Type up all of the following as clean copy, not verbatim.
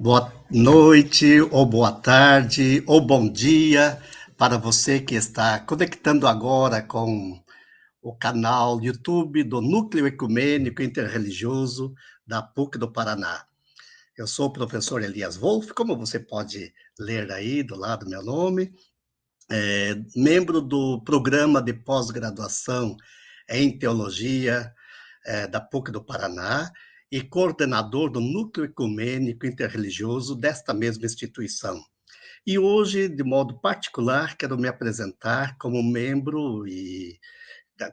Boa noite, ou boa tarde, ou bom dia para você que está conectando agora com o canal YouTube do Núcleo Ecumênico Interreligioso da PUC do Paraná. Eu sou o professor Elias Wolff, como você pode ler aí do lado do meu nome, membro do programa de pós-graduação em Teologia da PUC do Paraná e coordenador do Núcleo Ecumênico Interreligioso desta mesma instituição. E hoje, de modo particular, quero me apresentar como membro e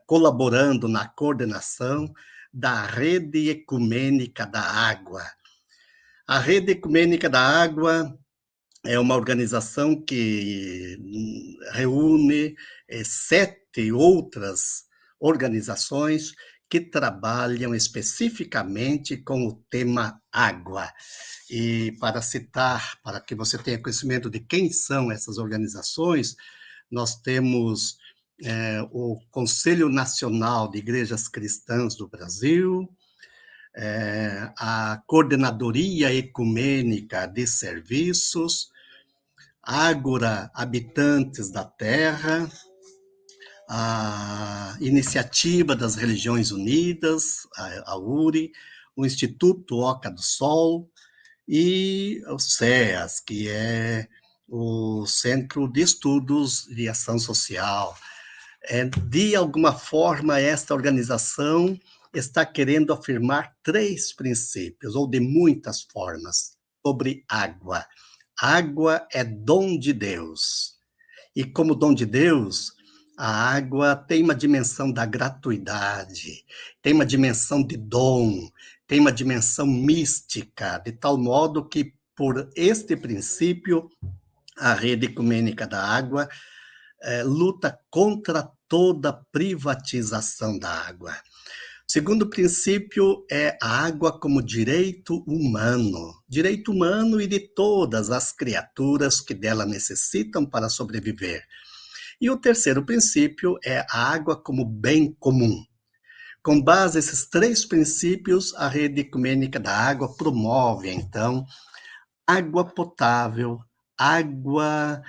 colaborando na coordenação da Rede Ecumênica da Água. A Rede Ecumênica da Água é uma organização que reúne 7 outras organizações que trabalham especificamente com o tema água. E para citar, para que você tenha conhecimento de quem são essas organizações, nós temos o Conselho Nacional de Igrejas Cristãs do Brasil, a Coordenadoria Ecumênica de Serviços, Ágora Habitantes da Terra, a Iniciativa das Religiões Unidas, a URI, o Instituto Oca do Sol e o CEAS, que é o Centro de Estudos de Ação Social. De alguma forma, esta organização está querendo afirmar 3 princípios, ou de muitas formas, sobre água. Água é dom de Deus. E como dom de Deus, a água tem uma dimensão da gratuidade, tem uma dimensão de dom, tem uma dimensão mística, de tal modo que, por este princípio, a Rede Ecumênica da Água luta contra toda privatização da água. O segundo princípio é a água como direito humano e de todas as criaturas que dela necessitam para sobreviver. E o terceiro princípio é a água como bem comum. Com base nesses 3 princípios, a Rede Ecumênica da Água promove, então, água potável, água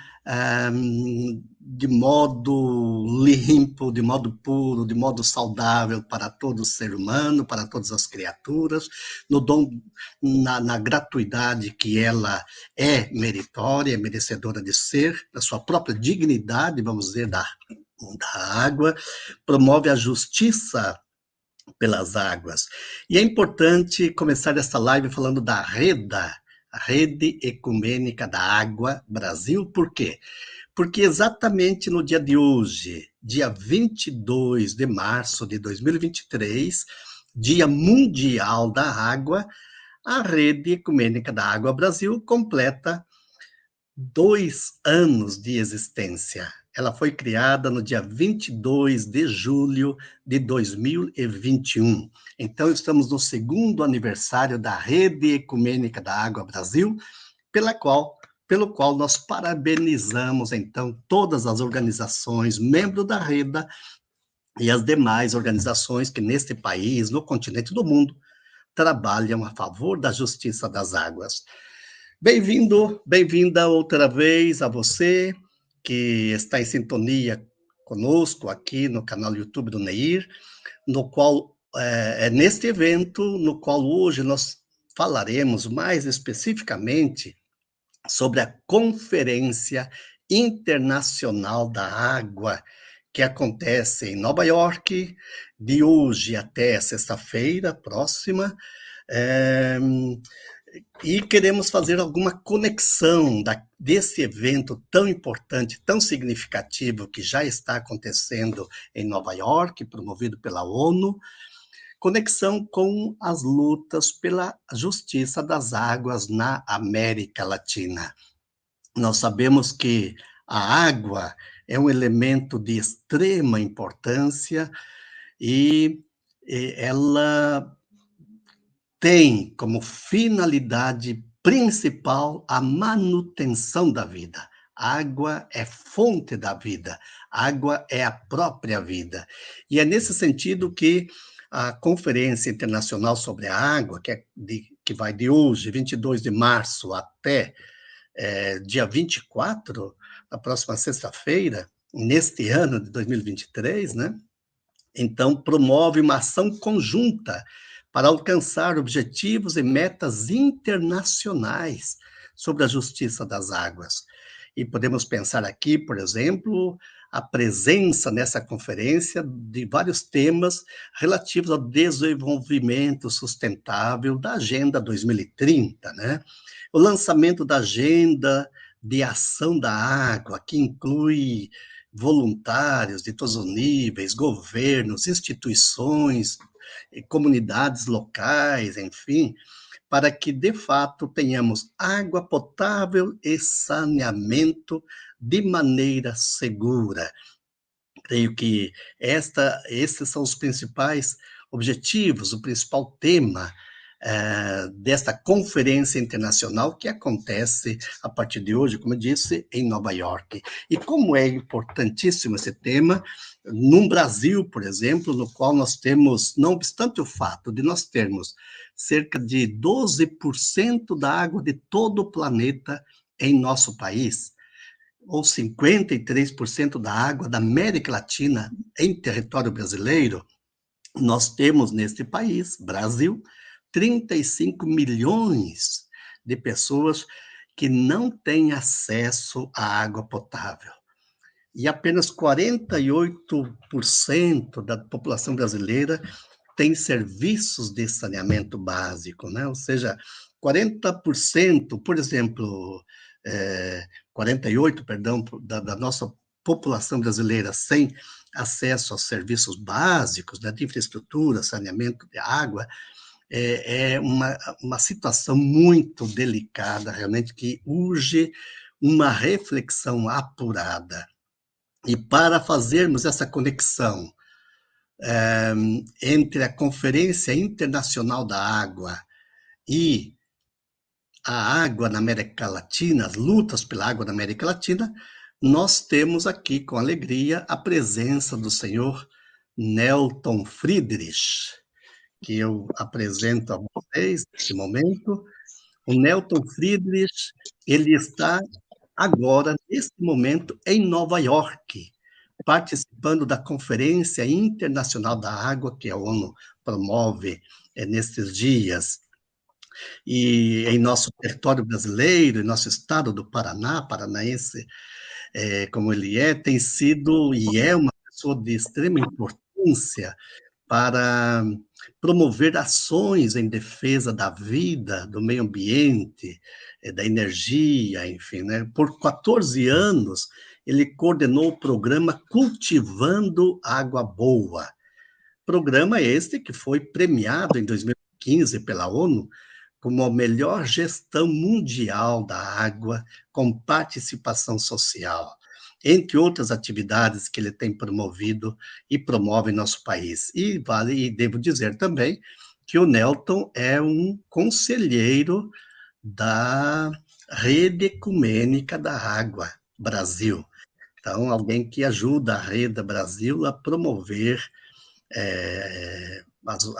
de modo limpo, de modo puro, de modo saudável para todo ser humano, para todas as criaturas, no dom, na gratuidade que ela é meritória, merecedora de ser, da sua própria dignidade, vamos dizer, da água, promove a justiça pelas águas. E é importante começar esta live falando da REDA, a Rede Ecumênica da Água Brasil. Por quê? Porque exatamente no dia de hoje, dia 22 de março de 2023, Dia Mundial da Água, a Rede Ecumênica da Água Brasil completa 2 anos de existência. Ela foi criada no dia 22 de julho de 2021. Então, estamos no 2º aniversário da Rede Ecumênica da Água Brasil, pelo qual nós parabenizamos, então, todas as organizações, membros da Rede e as demais organizações que neste país, no continente do mundo, trabalham a favor da justiça das águas. Bem-vindo, bem-vinda outra vez a você que está em sintonia conosco aqui no canal YouTube do Neir, no qual é neste evento no qual hoje nós falaremos mais especificamente sobre a Conferência Internacional da Água, que acontece em Nova York, de hoje até sexta-feira próxima, e queremos fazer alguma conexão desse evento tão importante, tão significativo, que já está acontecendo em Nova York, promovido pela ONU, conexão com as lutas pela justiça das águas na América Latina. Nós sabemos que a água é um elemento de extrema importância e ela tem como finalidade principal a manutenção da vida. Água é fonte da vida, água é a própria vida. E é nesse sentido que a Conferência Internacional sobre a Água, que que vai de hoje, 22 de março, até dia 24, na próxima sexta-feira, neste ano de 2023, né? Então, promove uma ação conjunta para alcançar objetivos e metas internacionais sobre a justiça das águas. E podemos pensar aqui, por exemplo, a presença nessa conferência de vários temas relativos ao desenvolvimento sustentável da Agenda 2030, né? O lançamento da Agenda de Ação da Água, que inclui voluntários de todos os níveis, governos, instituições, comunidades locais, enfim, para que, de fato, tenhamos água potável e saneamento de maneira segura. Creio que esses são os principais objetivos, o principal tema desta conferência internacional que acontece a partir de hoje, como eu disse, em Nova York. E como é importantíssimo esse tema, no Brasil, por exemplo, no qual nós temos, não obstante o fato de nós termos cerca de 12% da água de todo o planeta em nosso país, ou 53% da água da América Latina em território brasileiro, nós temos neste país, Brasil, 35 milhões de pessoas que não têm acesso à água potável. E apenas 48% da população brasileira tem serviços de saneamento básico, né? Ou seja, 40%, por exemplo, 48%, perdão, da nossa população brasileira sem acesso aos serviços básicos, né, de infraestrutura, saneamento de água, é uma situação muito delicada, realmente, que urge uma reflexão apurada. E para fazermos essa conexão entre a Conferência Internacional da Água e a água na América Latina, as lutas pela água na América Latina, nós temos aqui, com alegria, a presença do senhor Nelton Friedrich, que eu apresento a vocês neste momento. O Nelton Friedrich, ele está agora, neste momento, em Nova York, participando da Conferência Internacional da Água, que a ONU promove nesses dias. E em nosso território brasileiro, em nosso estado do Paraná, paranaense, como ele tem sido e é uma pessoa de extrema importância para promover ações em defesa da vida, do meio ambiente, da energia, enfim, né? Por 14 anos, ele coordenou o programa Cultivando Água Boa. Programa este que foi premiado em 2015 pela ONU como a melhor gestão mundial da água com participação social, entre outras atividades que ele tem promovido e promove em nosso país. E devo dizer também que o Nelton é um conselheiro da Rede Ecumênica da Água Brasil. Então, alguém que ajuda a Rede Brasil a promover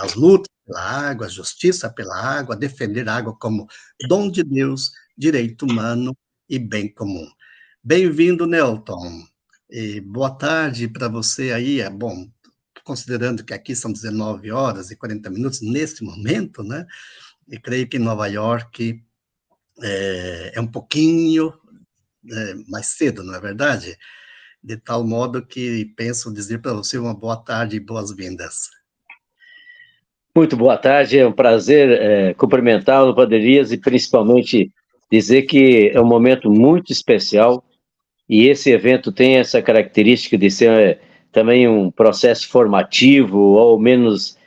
as lutas pela água, a justiça pela água, a defender a água como dom de Deus, direito humano e bem comum. Bem-vindo, Nelton. E boa tarde para você aí. Bom, considerando que aqui são 19 horas e 40 minutos neste momento, né? E creio que em Nova York é um pouquinho mais cedo, não é verdade? De tal modo que penso dizer para você uma boa tarde e boas-vindas. Muito boa tarde, é um prazer cumprimentá-lo, Vaderias, e principalmente dizer que é um momento muito especial e esse evento tem essa característica de ser também um processo formativo, ou ao menos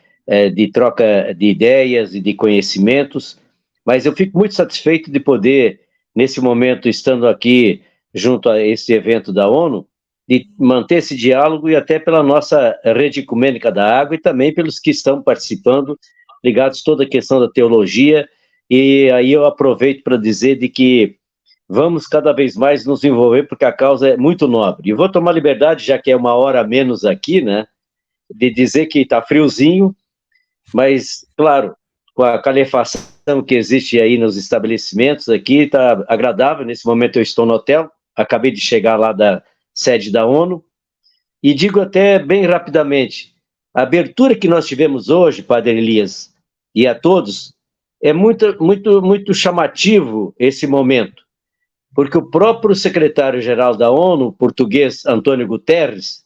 de troca de ideias e de conhecimentos, mas eu fico muito satisfeito de poder, nesse momento, estando aqui junto a esse evento da ONU, de manter esse diálogo e até pela nossa rede ecumênica da água e também pelos que estão participando, ligados a toda a questão da teologia, e aí eu aproveito para dizer de que vamos cada vez mais nos envolver porque a causa é muito nobre. E vou tomar liberdade, já que é uma hora a menos aqui, né, de dizer que está friozinho, mas, claro, com a calefação que existe aí nos estabelecimentos aqui, está agradável. Nesse momento eu estou no hotel, acabei de chegar lá da sede da ONU, e digo até bem rapidamente, a abertura que nós tivemos hoje, Padre Elias, e a todos, é muito chamativo esse momento, porque o próprio secretário-geral da ONU, português Antônio Guterres,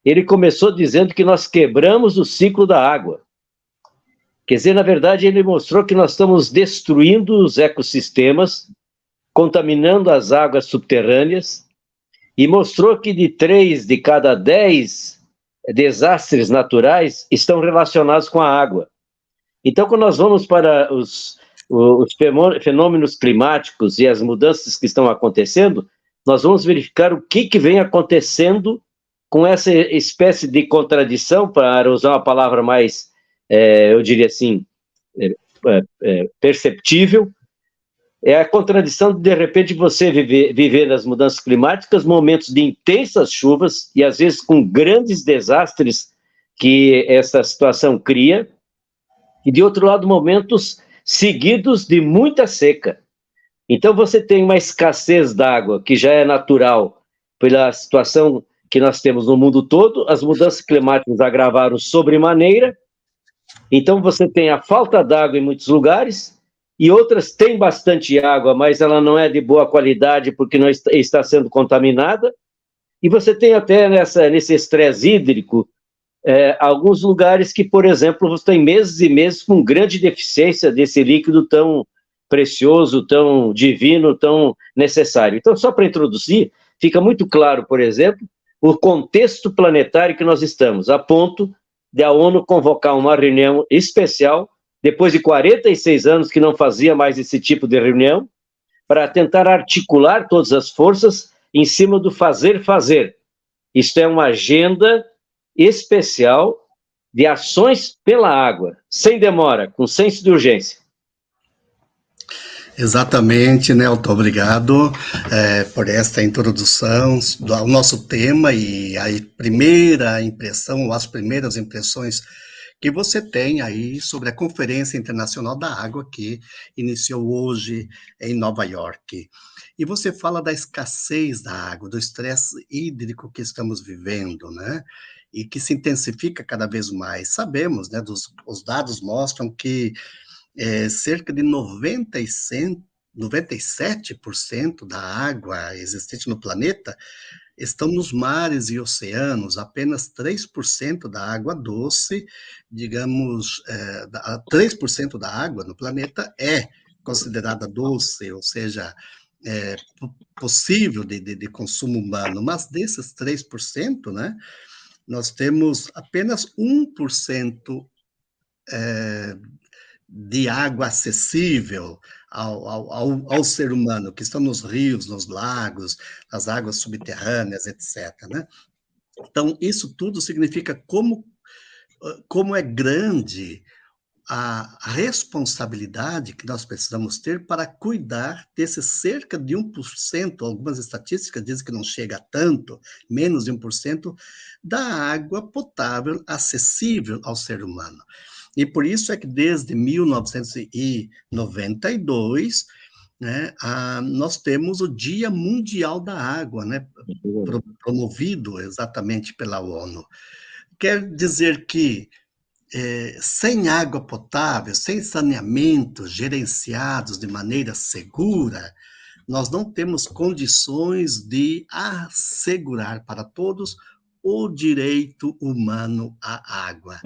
ele começou dizendo que nós quebramos o ciclo da água. Quer dizer, na verdade, ele mostrou que nós estamos destruindo os ecossistemas, contaminando as águas subterrâneas, e mostrou que de 3 de cada 10 desastres naturais estão relacionados com a água. Então, quando nós vamos para os fenômenos climáticos e as mudanças que estão acontecendo, nós vamos verificar o que vem acontecendo com essa espécie de contradição, para usar uma palavra mais, eu diria assim, perceptível. É a contradição de repente, você viver nas mudanças climáticas, momentos de intensas chuvas, e às vezes com grandes desastres que essa situação cria, e de outro lado, momentos seguidos de muita seca. Então você tem uma escassez d'água, que já é natural pela situação que nós temos no mundo todo, as mudanças climáticas agravaram sobremaneira, então você tem a falta d'água em muitos lugares, e outras têm bastante água, mas ela não é de boa qualidade porque não está sendo contaminada, e você tem até nesse estresse hídrico, alguns lugares que, por exemplo, você tem meses e meses com grande deficiência desse líquido tão precioso, tão divino, tão necessário. Então, só para introduzir, fica muito claro, por exemplo, o contexto planetário que nós estamos, a ponto de a ONU convocar uma reunião especial, depois de 46 anos que não fazia mais esse tipo de reunião, para tentar articular todas as forças em cima do fazer. Isto é uma agenda especial de ações pela água, sem demora, com senso de urgência. Exatamente, Nelton, obrigado por esta introdução ao nosso tema e a primeira impressão, ou as primeiras impressões que você tem aí sobre a Conferência Internacional da Água que iniciou hoje em Nova York. E você fala da escassez da água, do estresse hídrico que estamos vivendo, né? E que se intensifica cada vez mais. Sabemos, né, os dados mostram que cerca de 97% da água existente no planeta estão nos mares e oceanos, apenas 3% da água doce, digamos, 3% da água no planeta é considerada doce, ou seja, possível de consumo humano, mas desses 3%, né, nós temos apenas 1% de água acessível ao ser humano, que estão nos rios, nos lagos, nas águas subterrâneas, etc., né? Então, isso tudo significa como é grande a responsabilidade que nós precisamos ter para cuidar desse cerca de 1%, algumas estatísticas dizem que não chega a tanto, menos de 1%, da água potável acessível ao ser humano. E por isso é que desde 1992, né, nós temos o Dia Mundial da Água, né, promovido exatamente pela ONU. Quer dizer que sem água potável, sem saneamento gerenciados de maneira segura, nós não temos condições de assegurar para todos o direito humano à água.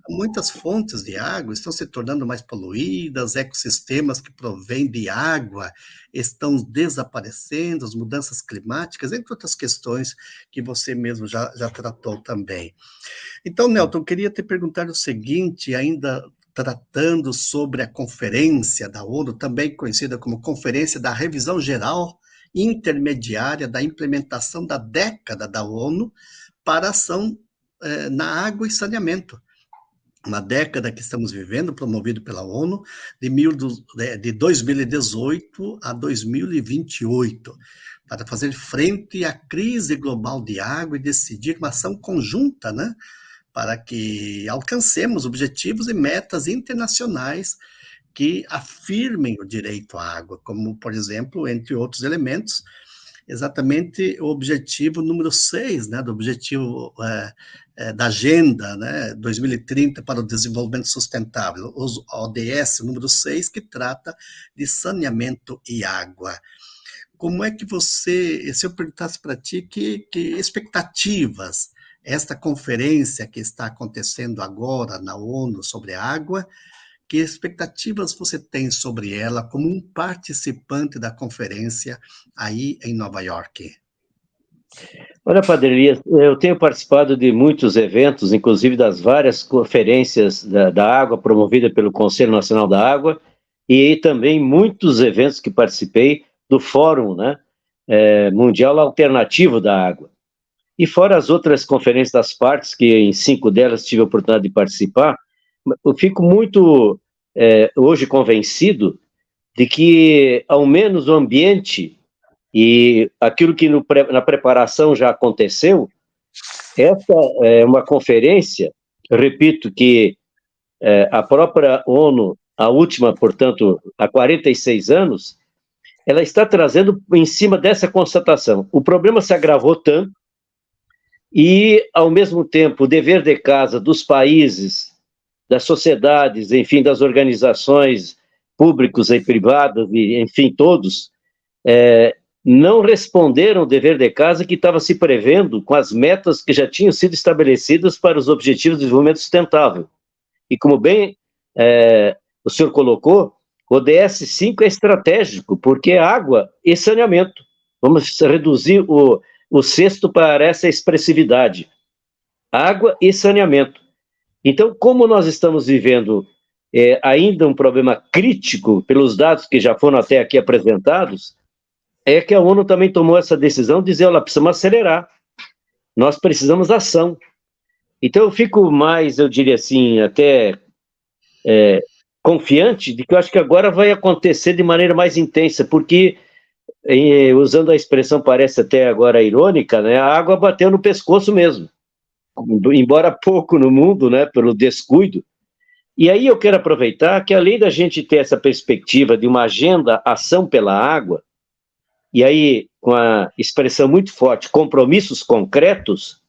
Muitas fontes de água estão se tornando mais poluídas, ecossistemas que provêm de água estão desaparecendo, as mudanças climáticas, entre outras questões que você mesmo já tratou também. Então, Nelton, eu queria te perguntar o seguinte, ainda tratando sobre a conferência da ONU, também conhecida como Conferência da Revisão Geral Intermediária da Implementação da Década da ONU para Ação na Água e Saneamento. Uma década que estamos vivendo, promovido pela ONU, de 2018 a 2028, para fazer frente à crise global de água e decidir uma ação conjunta, né, para que alcancemos objetivos e metas internacionais que afirmem o direito à água, como, por exemplo, entre outros elementos, exatamente o objetivo número 6, né, do objetivo da Agenda, né, 2030 para o Desenvolvimento Sustentável, o ODS número 6, que trata de saneamento e água. Como é que você, se eu perguntasse para ti, que expectativas esta conferência que está acontecendo agora na ONU sobre a água, que expectativas você tem sobre ela como um participante da conferência aí em Nova York? Olha, Padre Elias, eu tenho participado de muitos eventos, inclusive das várias conferências da água promovida pelo Conselho Nacional da Água, e também muitos eventos que participei do Fórum, né, Mundial Alternativo da Água. E fora as outras conferências das partes, que em 5 delas tive a oportunidade de participar, eu fico muito, hoje, convencido de que, ao menos, o ambiente e aquilo que na preparação já aconteceu, essa é uma conferência, repito, que a própria ONU, a última, portanto, há 46 anos, ela está trazendo em cima dessa constatação. O problema se agravou tanto e, ao mesmo tempo, o dever de casa dos países, das sociedades, enfim, das organizações públicas e privadas, e, enfim, todos, não responderam o dever de casa que estava se prevendo com as metas que já tinham sido estabelecidas para os Objetivos de Desenvolvimento Sustentável. E como bem o senhor colocou, o ODS5 é estratégico, porque é água e saneamento. Vamos reduzir o sexto para essa expressividade. Água e saneamento. Então, como nós estamos vivendo ainda um problema crítico, pelos dados que já foram até aqui apresentados, é que a ONU também tomou essa decisão de dizer, olha, precisamos acelerar, nós precisamos de ação. Então eu fico mais, eu diria assim, até confiante de que eu acho que agora vai acontecer de maneira mais intensa, porque, usando a expressão parece até agora irônica, né, a água bateu no pescoço mesmo, embora pouco no mundo, né, pelo descuido. E aí eu quero aproveitar que, além da gente ter essa perspectiva de uma agenda ação pela água, e aí, com a expressão muito forte, compromissos concretos,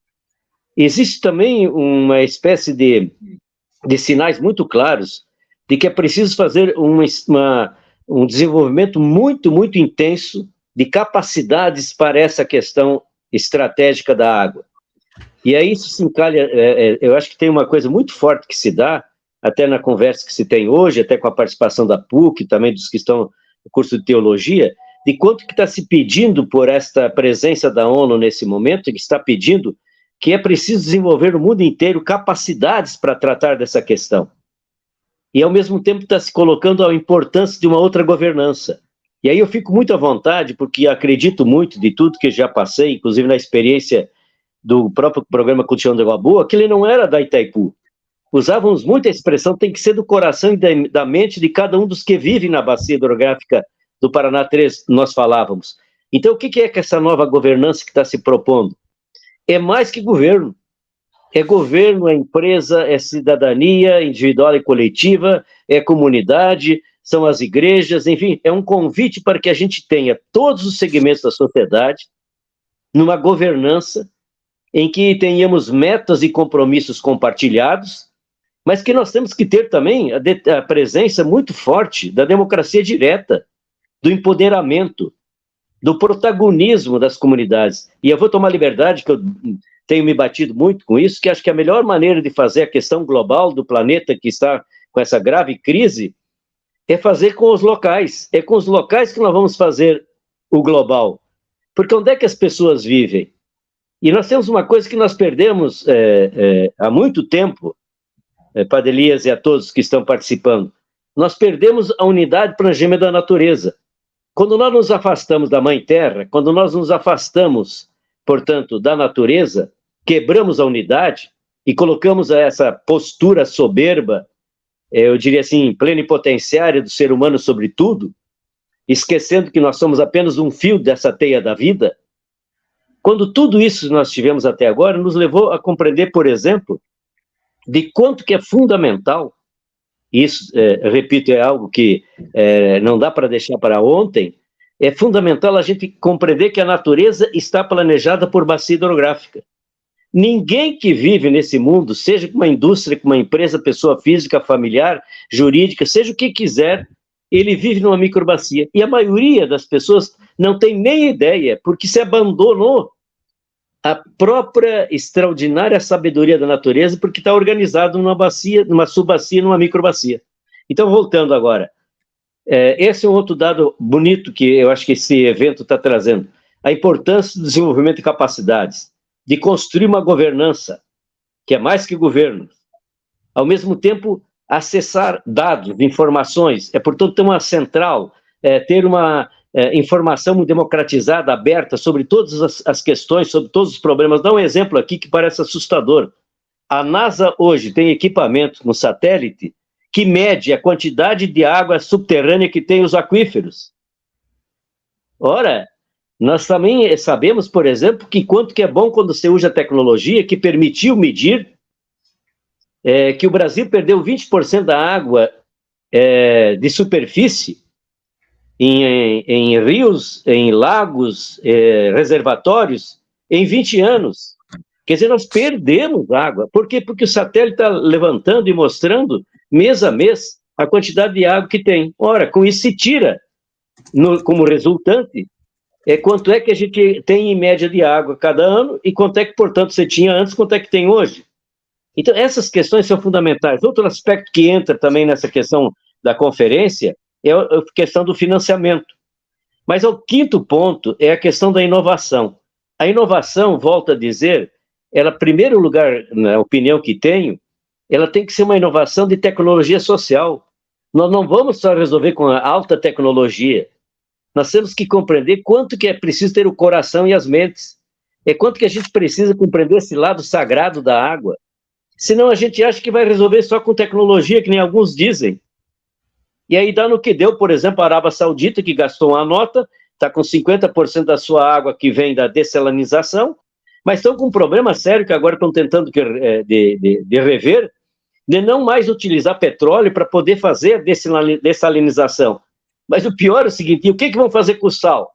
existe também uma espécie de sinais muito claros de que é preciso fazer um desenvolvimento muito, muito intenso de capacidades para essa questão estratégica da água. E aí isso se encalha, eu acho que tem uma coisa muito forte que se dá, até na conversa que se tem hoje, até com a participação da PUC, também dos que estão no curso de teologia, de quanto que está se pedindo por esta presença da ONU nesse momento, que está pedindo que é preciso desenvolver no mundo inteiro capacidades para tratar dessa questão. E, ao mesmo tempo, está se colocando a importância de uma outra governança. E aí eu fico muito à vontade, porque acredito muito de tudo que já passei, inclusive na experiência do próprio programa Cultivando Água Boa, que ele não era da Itaipu. Usávamos muito a expressão, tem que ser do coração e da mente de cada um dos que vivem na bacia hidrográfica do Paraná 3, nós falávamos. Então, o que é que essa nova governança que está se propondo? É mais que governo. É governo, é empresa, é cidadania individual e coletiva, é comunidade, são as igrejas, enfim, é um convite para que a gente tenha todos os segmentos da sociedade numa governança em que tenhamos metas e compromissos compartilhados, mas que nós temos que ter também a presença muito forte da democracia direta, do empoderamento, do protagonismo das comunidades. E eu vou tomar liberdade, que eu tenho me batido muito com isso, que acho que a melhor maneira de fazer a questão global do planeta que está com essa grave crise é fazer com os locais. É com os locais que nós vamos fazer o global. Porque onde é que as pessoas vivem? E nós temos uma coisa que nós perdemos há muito tempo, Padre Elias e a todos que estão participando. Nós perdemos a unidade plangêmea da natureza. Quando nós nos afastamos da Mãe Terra, quando nós nos afastamos, portanto, da natureza, quebramos a unidade e colocamos essa postura soberba, eu diria assim, plenipotenciária do ser humano sobre tudo, esquecendo que nós somos apenas um fio dessa teia da vida. Quando tudo isso nós tivemos até agora, nos levou a compreender, por exemplo, de quanto que é fundamental, isso, repito, é algo que não dá para deixar para ontem, é fundamental a gente compreender que a natureza está planejada por bacia hidrográfica. Ninguém que vive nesse mundo, seja com uma indústria, com uma empresa, pessoa física, familiar, jurídica, seja o que quiser, ele vive numa microbacia. E a maioria das pessoas não tem nem ideia, porque se abandonou a própria extraordinária sabedoria da natureza, porque está organizado numa bacia, numa subbacia, numa microbacia. Então, voltando agora, esse é um outro dado bonito que eu acho que esse evento está trazendo. A importância do desenvolvimento de capacidades, de construir uma governança, que é mais que governo. Ao mesmo tempo, acessar dados, informações, portanto, ter uma central, ter uma informação democratizada, aberta, sobre todas as questões, sobre todos os problemas. Dá um exemplo aqui que parece assustador. A NASA hoje tem equipamento no satélite que mede a quantidade de água subterrânea que tem os aquíferos. Ora, nós também sabemos, por exemplo, que quanto que é bom quando você usa a tecnologia que permitiu medir que o Brasil perdeu 20% da água de superfície em rios, em lagos, reservatórios, em 20 anos. Quer dizer, nós perdemos água. Por quê? Porque o satélite está levantando e mostrando, mês a mês, a quantidade de água que tem. Ora, com isso se tira, como resultante, quanto é que a gente tem em média de água cada ano e quanto é que, portanto, você tinha antes, quanto é que tem hoje. Então, essas questões são fundamentais. Outro aspecto que entra também nessa questão da conferência é a questão do financiamento. Mas o quinto ponto é a questão da inovação. A inovação, volto a dizer, ela, em primeiro lugar, na opinião que tenho, ela tem que ser uma inovação de tecnologia social. Nós não vamos só resolver com a alta tecnologia. Nós temos que compreender quanto que é preciso ter o coração e as mentes. Quanto que a gente precisa compreender esse lado sagrado da água. Senão a gente acha que vai resolver só com tecnologia, que nem alguns dizem. E aí dá no que deu, por exemplo, a Arábia Saudita, que gastou uma nota, está com 50% da sua água que vem da dessalinização, mas estão com um problema sério que agora estão tentando de rever, de não mais utilizar petróleo para poder fazer a dessalinização. Mas o pior é o seguinte, o que vão fazer com o sal?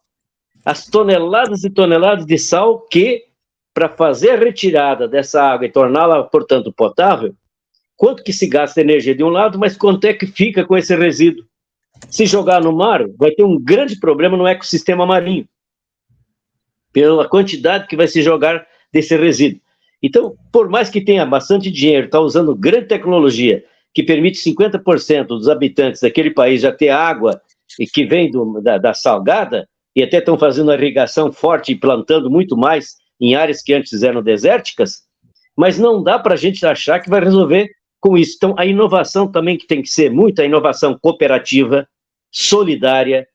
As toneladas e toneladas de sal que, para fazer a retirada dessa água e torná-la, portanto, potável, quanto que se gasta energia de um lado, mas quanto é que fica com esse resíduo? Se jogar no mar, vai ter um grande problema no ecossistema marinho, pela quantidade que vai se jogar desse resíduo. Então, por mais que tenha bastante dinheiro, está usando grande tecnologia, que permite 50% dos habitantes daquele país já ter água e que vem da salgada, e até estão fazendo irrigação forte e plantando muito mais em áreas que antes eram desérticas, mas não dá para a gente achar que vai resolver com isso. Então, a inovação também que tem que ser muito a inovação cooperativa, solidária,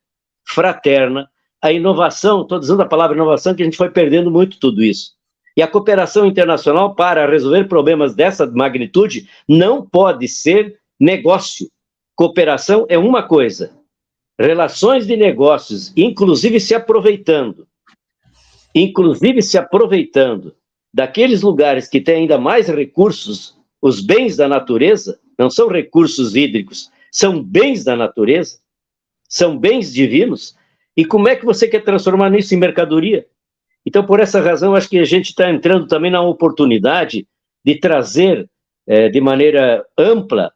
fraterna. A inovação, estou dizendo a palavra inovação, que a gente foi perdendo muito tudo isso. E a cooperação internacional, para resolver problemas dessa magnitude, não pode ser negócio. Cooperação é uma coisa. Relações de negócios, inclusive se aproveitando daqueles lugares que têm ainda mais recursos, os bens da natureza, não são recursos hídricos, são bens da natureza, são bens divinos, e como é que você quer transformar isso em mercadoria? Então, por essa razão, acho que a gente está entrando também na oportunidade de trazer de maneira ampla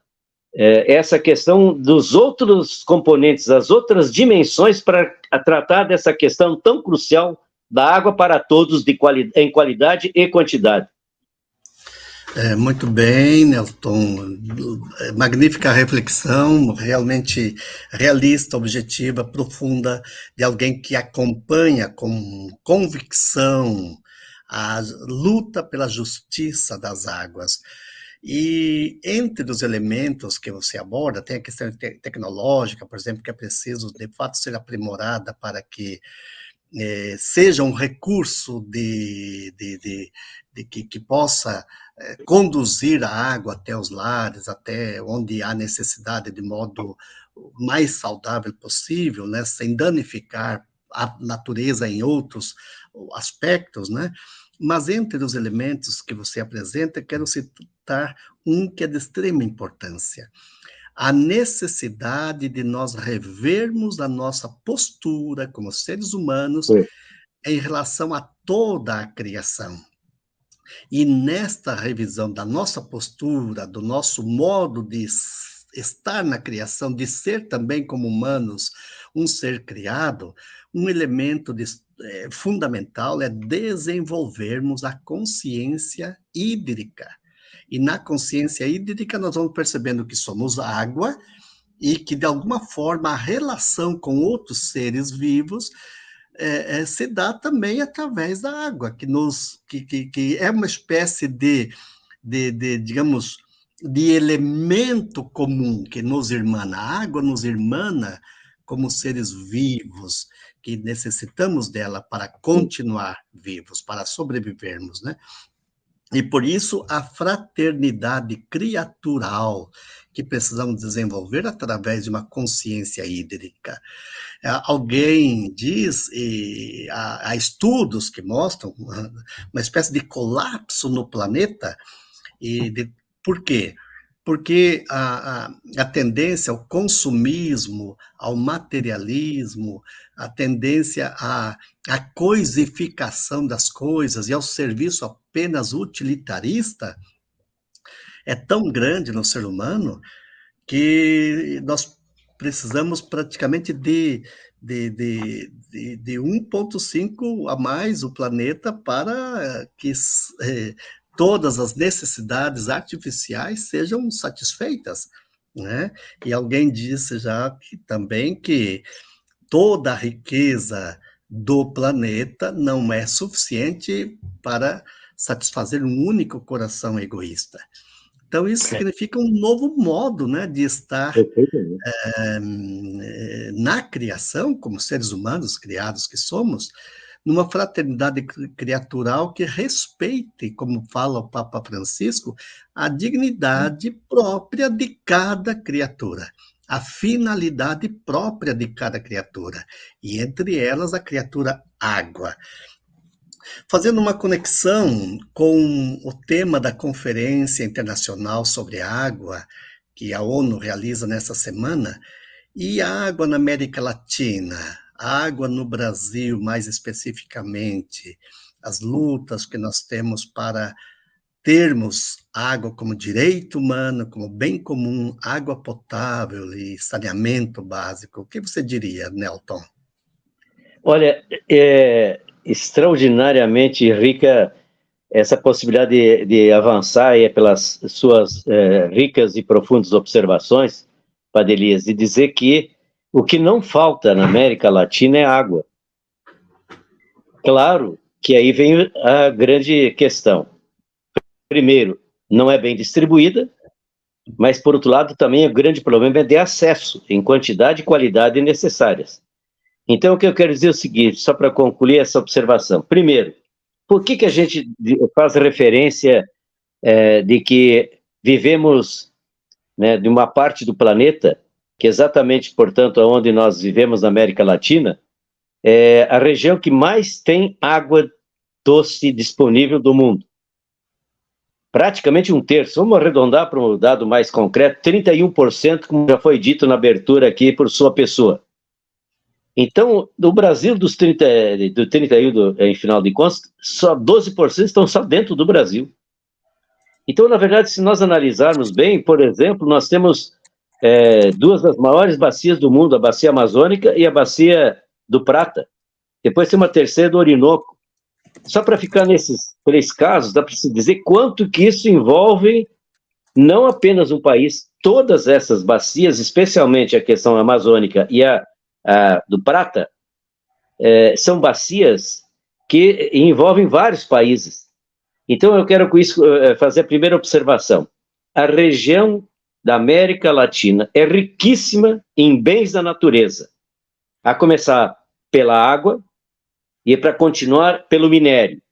essa questão dos outros componentes, as outras dimensões para tratar dessa questão tão crucial da água para todos em qualidade e quantidade. Muito bem, Nelton. Magnífica reflexão, realmente realista, objetiva, profunda, de alguém que acompanha com convicção a luta pela justiça das águas. E entre os elementos que você aborda, tem a questão tecnológica, por exemplo, que é preciso, de fato, ser aprimorada para que seja um recurso que possa conduzir a água até os lares, até onde há necessidade, de modo mais saudável possível, né, sem danificar a natureza em outros aspectos, né? Mas entre os elementos que você apresenta, quero citar um que é de extrema importância: a necessidade de nós revermos a nossa postura como seres humanos Sim. em relação a toda a criação. E nesta revisão da nossa postura, do nosso modo de estar na criação, de ser também como humanos um ser criado, um elemento fundamental é desenvolvermos a consciência hídrica. E na consciência hídrica nós vamos percebendo que somos água e que, de alguma forma, a relação com outros seres vivos se dá também através da água, que é uma espécie digamos, de elemento comum que nos irmana. A água nos irmana como seres vivos, que necessitamos dela para continuar vivos, para sobrevivermos, né? E por isso a fraternidade criatural que precisamos desenvolver através de uma consciência hídrica. Alguém diz, e há estudos que mostram uma espécie de colapso no planeta. Por quê? Porque a tendência ao consumismo, ao materialismo, a tendência à coisificação das coisas e ao serviço apenas utilitarista é tão grande no ser humano que nós precisamos praticamente de 1,5 a mais o planeta para que todas as necessidades artificiais sejam satisfeitas, né? E alguém disse já também que toda a riqueza do planeta não é suficiente para satisfazer um único coração egoísta. Então, isso significa um novo modo, né, de estar na criação, como seres humanos criados que somos, numa fraternidade criatural que respeite, como fala o Papa Francisco, a dignidade própria de cada criatura, a finalidade própria de cada criatura, e entre elas a criatura água. Fazendo uma conexão com o tema da Conferência Internacional sobre a Água, que a ONU realiza nessa semana, e a água na América Latina, a água no Brasil, mais especificamente, as lutas que nós temos para termos água como direito humano, como bem comum, água potável e saneamento básico. O que você diria, Nelton? Olha, é extraordinariamente rica essa possibilidade de avançar aí pelas suas ricas e profundas observações, Padre Elias, e dizer que o que não falta na América Latina é água. Claro que aí vem a grande questão. Primeiro, não é bem distribuída, mas, por outro lado, também o grande problema é de acesso, em quantidade e qualidade necessárias. Então, o que eu quero dizer é o seguinte, só para concluir essa observação. Primeiro, por que a gente faz referência de que vivemos, né, de uma parte do planeta, que exatamente, portanto, onde nós vivemos na América Latina, é a região que mais tem água doce disponível do mundo. Praticamente um terço, vamos arredondar para um dado mais concreto, 31%, como já foi dito na abertura aqui por sua pessoa. Então, do Brasil, do 31, em final de contas, só 12% estão só dentro do Brasil. Então, na verdade, se nós analisarmos bem, por exemplo, nós temos duas das maiores bacias do mundo, a Bacia Amazônica e a Bacia do Prata. Depois tem uma terceira do Orinoco. Só para ficar nesses 3 casos, dá para se dizer quanto que isso envolve não apenas um país, todas essas bacias, especialmente a questão amazônica e a do Prata, são bacias que envolvem vários países. Então, eu quero com isso fazer a primeira observação. A região da América Latina é riquíssima em bens da natureza, a começar pela água e para continuar pelo minério.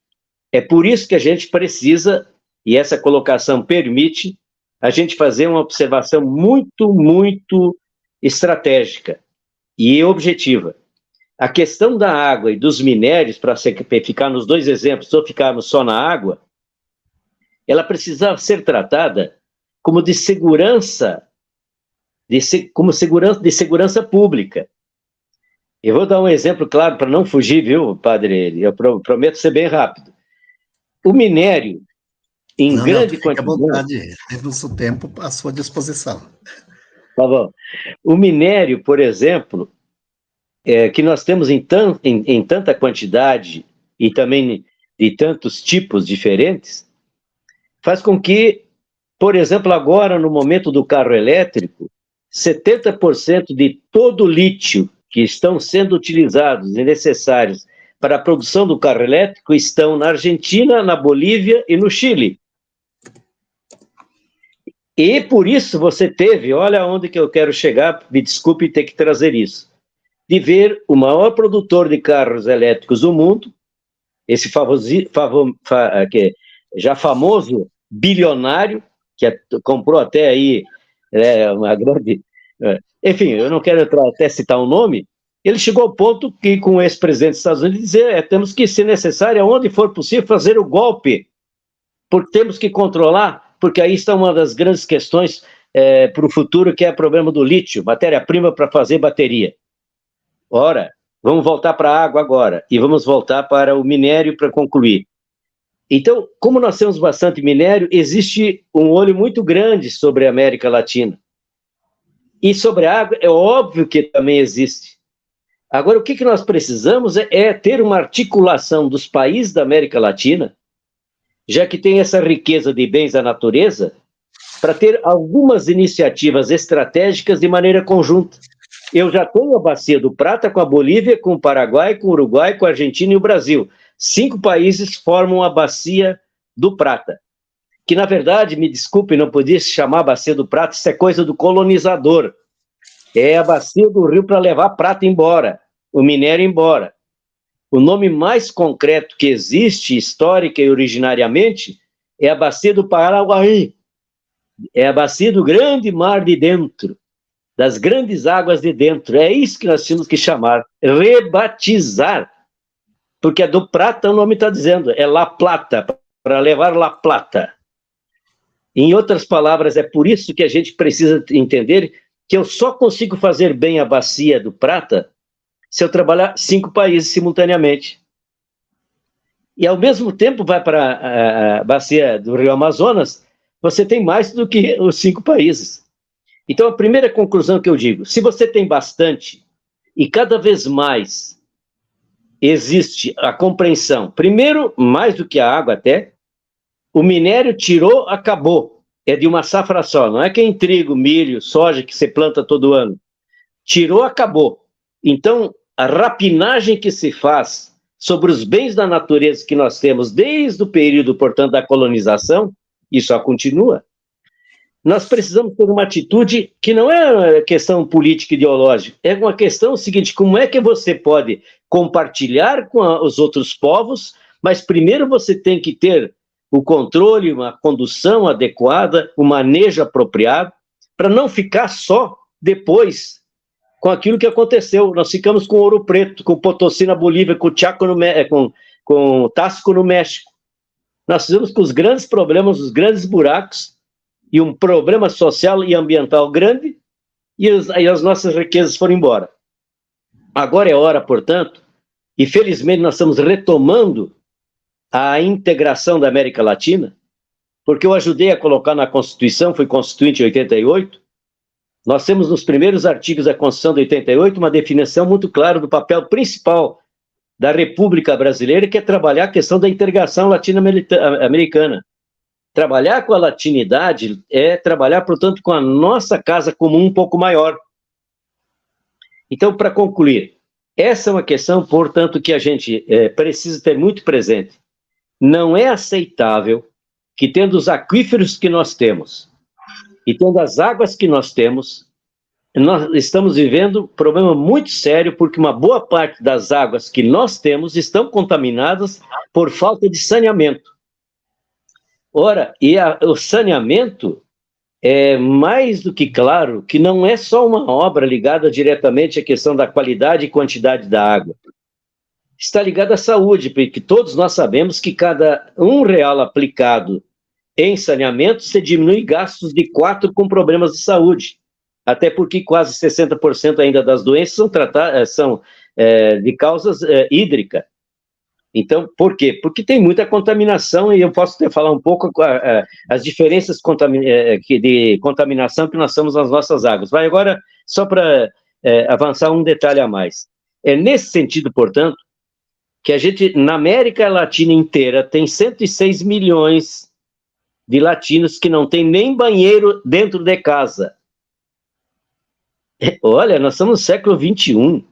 É por isso que a gente precisa, e essa colocação permite, a gente fazer uma observação muito, muito estratégica e objetiva. a questão da água e dos minérios, para ficar nos dois exemplos, ou ficarmos só na água, ela precisava ser tratada como de segurança, como segurança pública. Eu vou dar um exemplo claro para não fugir, viu, padre? Eu prometo ser bem rápido. O minério, em grande quantidade... Fique à vontade, temos o tempo à sua disposição. Tá bom. O minério, por exemplo, que nós temos em tanta quantidade e também de tantos tipos diferentes, faz com que, por exemplo, agora, no momento do carro elétrico, 70% de todo o lítio que estão sendo utilizados e necessários para a produção do carro elétrico estão na Argentina, na Bolívia e no Chile. E por isso você teve, olha onde que eu quero chegar, me desculpe ter que trazer isso, de ver o maior produtor de carros elétricos do mundo, esse já famoso bilionário, que comprou até aí uma grande... enfim, eu não quero até citar o nome, ele chegou ao ponto que, com o ex-presidente dos Estados Unidos, dizer temos que, se necessário, aonde for possível, fazer o golpe, porque temos que controlar, porque aí está uma das grandes questões para o futuro, que é o problema do lítio, matéria-prima para fazer bateria. Ora, vamos voltar para a água agora, e vamos voltar para o minério para concluir. Então, como nós temos bastante minério, existe um olho muito grande sobre a América Latina. E sobre a água, é óbvio que também existe. Agora, o que nós precisamos é ter uma articulação dos países da América Latina, já que tem essa riqueza de bens da natureza, para ter algumas iniciativas estratégicas de maneira conjunta. Eu já tenho a Bacia do Prata com a Bolívia, com o Paraguai, com o Uruguai, com a Argentina e o Brasil. 5 países formam a Bacia do Prata, que, na verdade, me desculpe, não podia se chamar Bacia do Prata, isso é coisa do colonizador. É a bacia do rio para levar prata embora, o minério embora. O nome mais concreto que existe, histórica e originariamente, é a Bacia do Paraguai. É a bacia do grande mar de dentro, das grandes águas de dentro. É isso que nós temos que chamar, rebatizar. Porque é do prata, o nome está dizendo, é La Plata, para levar La Plata. Em outras palavras, é por isso que a gente precisa entender que eu só consigo fazer bem a Bacia do Prata se eu trabalhar 5 países simultaneamente. E, ao mesmo tempo, vai para a Bacia do Rio Amazonas, você tem mais do que os 5 países. Então, a primeira conclusão que eu digo, se você tem bastante, e cada vez mais existe a compreensão, primeiro, mais do que a água até, o minério tirou, acabou. É de uma safra só, não é que é em trigo, milho, soja que você planta todo ano. Tirou, acabou. Então, a rapinagem que se faz sobre os bens da natureza que nós temos desde o período, portanto, da colonização, isso só continua. Nós precisamos ter uma atitude que não é questão política ideológica, é uma questão seguinte, como é que você pode compartilhar com os outros povos, mas primeiro você tem que ter o controle, uma condução adequada, o manejo apropriado, para não ficar só depois com aquilo que aconteceu. Nós ficamos com Ouro Preto, com Potosí na Bolívia, com Chaco com Tasco no México. Nós fizemos com os grandes problemas, os grandes buracos, e um problema social e ambiental grande, e as nossas riquezas foram embora. Agora é hora, portanto, e felizmente nós estamos retomando a integração da América Latina, porque eu ajudei a colocar na Constituição, fui constituinte em 88, nós temos nos primeiros artigos da Constituição de 88 uma definição muito clara do papel principal da República Brasileira, que é trabalhar a questão da integração latino-americana. Trabalhar com a latinidade é trabalhar, portanto, com a nossa casa comum um pouco maior. Então, para concluir, essa é uma questão, portanto, que a gente precisa ter muito presente. Não é aceitável que, tendo os aquíferos que nós temos e tendo as águas que nós temos, nós estamos vivendo um problema muito sério, porque uma boa parte das águas que nós temos estão contaminadas por falta de saneamento. Ora, o saneamento é mais do que claro que não é só uma obra ligada diretamente à questão da qualidade e quantidade da água. Está ligada à saúde, porque todos nós sabemos que cada R$ 1 aplicado em saneamento, você diminui gastos de 4 com problemas de saúde. Até porque quase 60% ainda das doenças são de causas hídricas. Então, por quê? Porque tem muita contaminação, e eu posso até falar um pouco as diferenças de contaminação que nós temos nas nossas águas. Vai agora, só para avançar um detalhe a mais. É nesse sentido, portanto, que a gente, na América Latina inteira, tem 106 milhões de latinos que não tem nem banheiro dentro de casa. Olha, nós estamos no século XXI.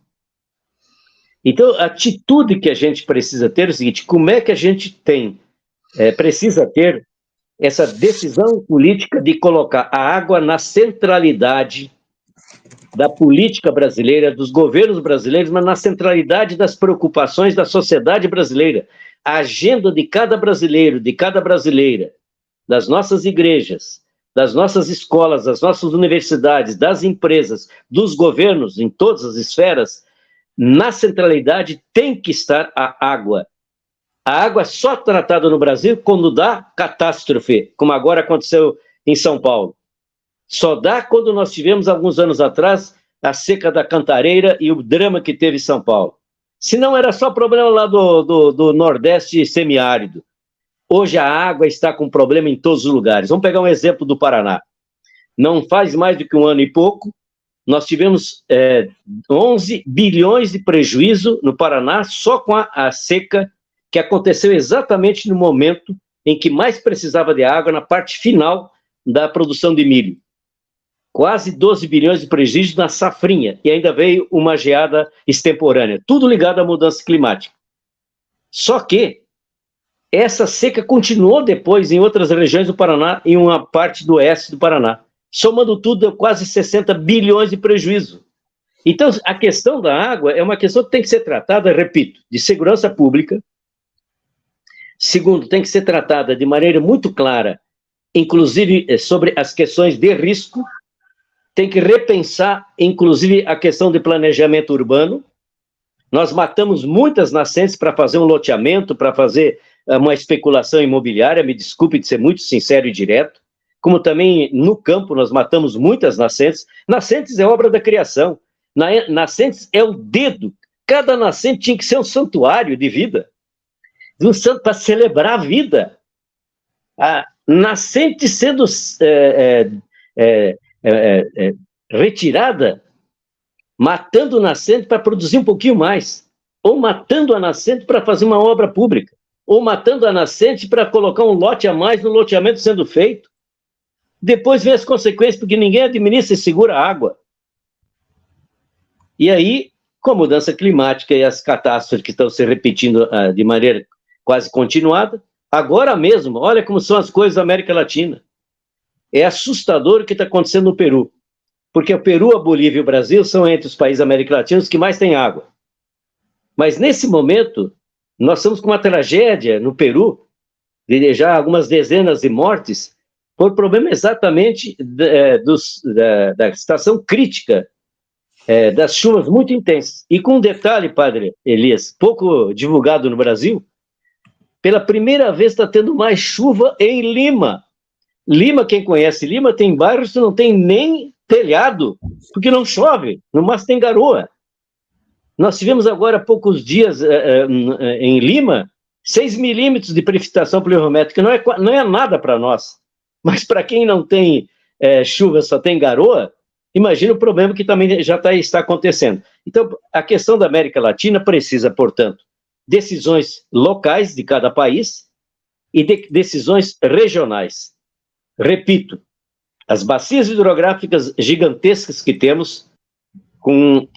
Então, a atitude que a gente precisa ter é o seguinte: como é que a gente precisa ter essa decisão política de colocar a água na centralidade da política brasileira, dos governos brasileiros, mas na centralidade das preocupações da sociedade brasileira. A agenda de cada brasileiro, de cada brasileira, das nossas igrejas, das nossas escolas, das nossas universidades, das empresas, dos governos, em todas as esferas, na centralidade tem que estar a água. A água é só tratada no Brasil quando dá catástrofe, como agora aconteceu em São Paulo. Só dá quando nós tivemos, alguns anos atrás, a seca da Cantareira e o drama que teve em São Paulo. Se não, era só problema lá do Nordeste semiárido. Hoje a água está com problema em todos os lugares. Vamos pegar um exemplo do Paraná. Não faz mais do que 1 ano e pouco, nós tivemos 11 bilhões de prejuízo no Paraná só com a seca que aconteceu exatamente no momento em que mais precisava de água, na parte final da produção de milho. Quase 12 bilhões de prejuízo na safrinha, e ainda veio uma geada extemporânea, tudo ligado à mudança climática. Só que essa seca continuou depois em outras regiões do Paraná, em uma parte do oeste do Paraná. Somando tudo, deu quase 60 bilhões de prejuízo. Então, a questão da água é uma questão que tem que ser tratada, repito, de segurança pública. Segundo, tem que ser tratada de maneira muito clara, inclusive sobre as questões de risco. Tem que repensar, inclusive, a questão de planejamento urbano. Nós matamos muitas nascentes para fazer um loteamento, para fazer uma especulação imobiliária, me desculpe de ser muito sincero e direto. Como também no campo nós matamos muitas nascentes. Nascentes é obra da criação. Nascentes é o dedo. Cada nascente tinha que ser um santuário de vida. Um santo para celebrar a vida. A nascente sendo retirada, matando o nascente para produzir um pouquinho mais. Ou matando a nascente para fazer uma obra pública. Ou matando a nascente para colocar um lote a mais no loteamento sendo feito. Depois vem as consequências, porque ninguém administra e segura a água. E aí, com a mudança climática e as catástrofes que estão se repetindo de maneira quase continuada, agora mesmo, olha como são as coisas da América Latina. É assustador o que está acontecendo no Peru. Porque o Peru, a Bolívia e o Brasil são entre os países americanos que mais têm água. Mas nesse momento, nós estamos com uma tragédia no Peru, de já algumas dezenas de mortes, por problema exatamente da estação crítica, das chuvas muito intensas. E com um detalhe, padre Elias, pouco divulgado no Brasil, pela primeira vez está tendo mais chuva em Lima. Lima, quem conhece Lima, tem bairros que não tem nem telhado, porque não chove, no máximo tem garoa. Nós tivemos agora há poucos dias em Lima, 6 milímetros de precipitação pluviométrica, não é nada para nós. Mas para quem não tem chuva, só tem garoa, imagina o problema que também já está acontecendo. Então, a questão da América Latina precisa, portanto, decisões locais de cada país e decisões regionais. Repito, as bacias hidrográficas gigantescas que temos,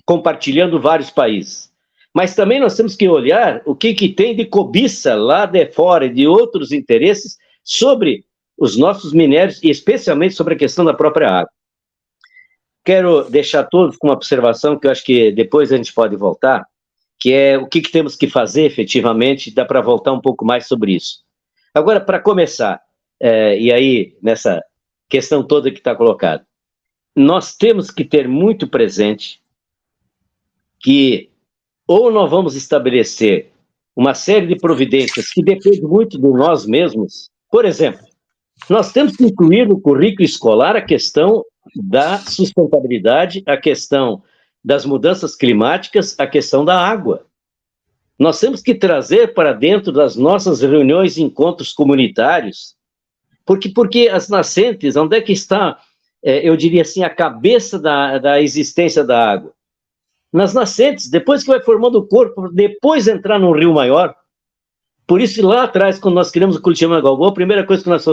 compartilhando vários países. Mas também nós temos que olhar o que tem de cobiça lá de fora e de outros interesses sobre os nossos minérios e especialmente sobre a questão da própria água. Quero deixar todos com uma observação que eu acho que depois a gente pode voltar, que é o que temos que fazer efetivamente, dá para voltar um pouco mais sobre isso. Agora, para começar, e aí nessa questão toda que está colocada. Nós temos que ter muito presente que ou nós vamos estabelecer uma série de providências que dependem muito de nós mesmos. Por exemplo, nós temos que incluir no currículo escolar a questão da sustentabilidade, a questão das mudanças climáticas, a questão da água. Nós temos que trazer para dentro das nossas reuniões e encontros comunitários, porque as nascentes, onde é que está, eu diria assim, a cabeça da existência da água? Nas nascentes, depois que vai formando o corpo, depois entrar num rio maior. Por isso, lá atrás, quando nós criamos o Curitiba Galvão, a primeira coisa que nós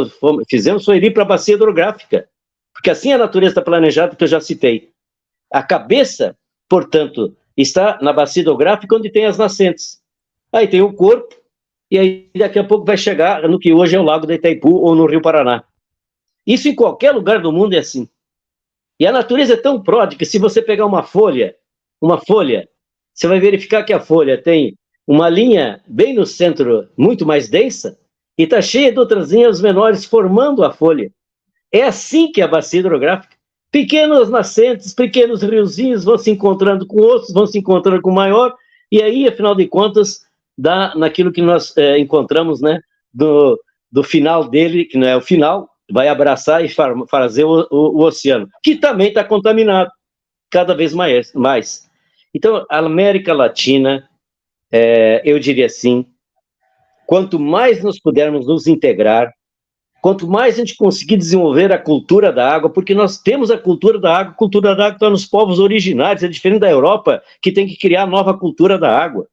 fizemos foi ir para a bacia hidrográfica, porque assim a natureza está planejada, que eu já citei. A cabeça, portanto, está na bacia hidrográfica, onde tem as nascentes. Aí tem o corpo, e aí daqui a pouco vai chegar no que hoje é o Lago de Itaipu ou no Rio Paraná. Isso em qualquer lugar do mundo é assim. E a natureza é tão pródiga que se você pegar uma folha, você vai verificar que a folha tem uma linha bem no centro, muito mais densa, e está cheia de outras linhas menores formando a folha. É assim que é a bacia hidrográfica. Pequenas nascentes, pequenos riozinhos vão se encontrando com outros, vão se encontrando com o maior, e aí, afinal de contas, dá naquilo que nós encontramos, né, do final dele, que não é o final, vai abraçar e fazer o oceano, que também está contaminado, cada vez mais. Então, a América Latina, eu diria assim, quanto mais nós pudermos nos integrar, quanto mais a gente conseguir desenvolver a cultura da água, porque nós temos a cultura da água está nos povos originários, é diferente da Europa, que tem que criar a nova cultura da água.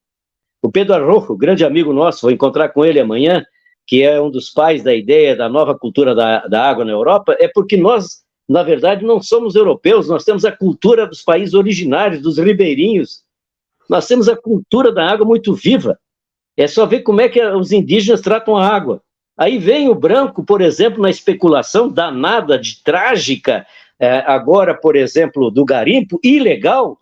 O Pedro Arrojo, grande amigo nosso, vou encontrar com ele amanhã, que é um dos pais da ideia da nova cultura da água na Europa, é porque nós, na verdade, não somos europeus, nós temos a cultura dos países originários, dos ribeirinhos, nós temos a cultura da água muito viva. É só ver como é que os indígenas tratam a água. Aí vem o branco, por exemplo, na especulação danada, trágica, agora, por exemplo, do garimpo ilegal,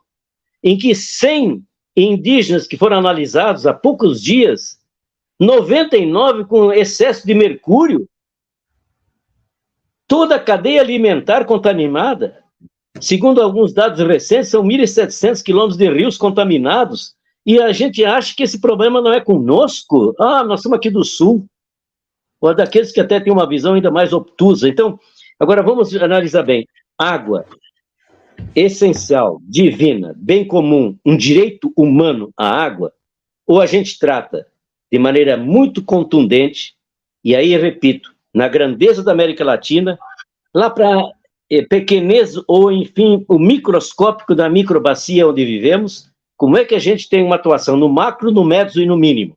em que 100 indígenas que foram analisados há poucos dias, 99 com excesso de mercúrio, toda a cadeia alimentar contaminada. Segundo alguns dados recentes, são 1.700 quilômetros de rios contaminados, e a gente acha que esse problema não é conosco. Ah, nós somos aqui do Sul. Ou daqueles que até têm uma visão ainda mais obtusa. Então, agora vamos analisar bem. Água, essencial, divina, bem comum, um direito humano à água, ou a gente trata de maneira muito contundente, e aí eu repito, na grandeza da América Latina, lá para pequenez, ou enfim, o microscópico da microbacia onde vivemos, como é que a gente tem uma atuação no macro, no médio e no mínimo?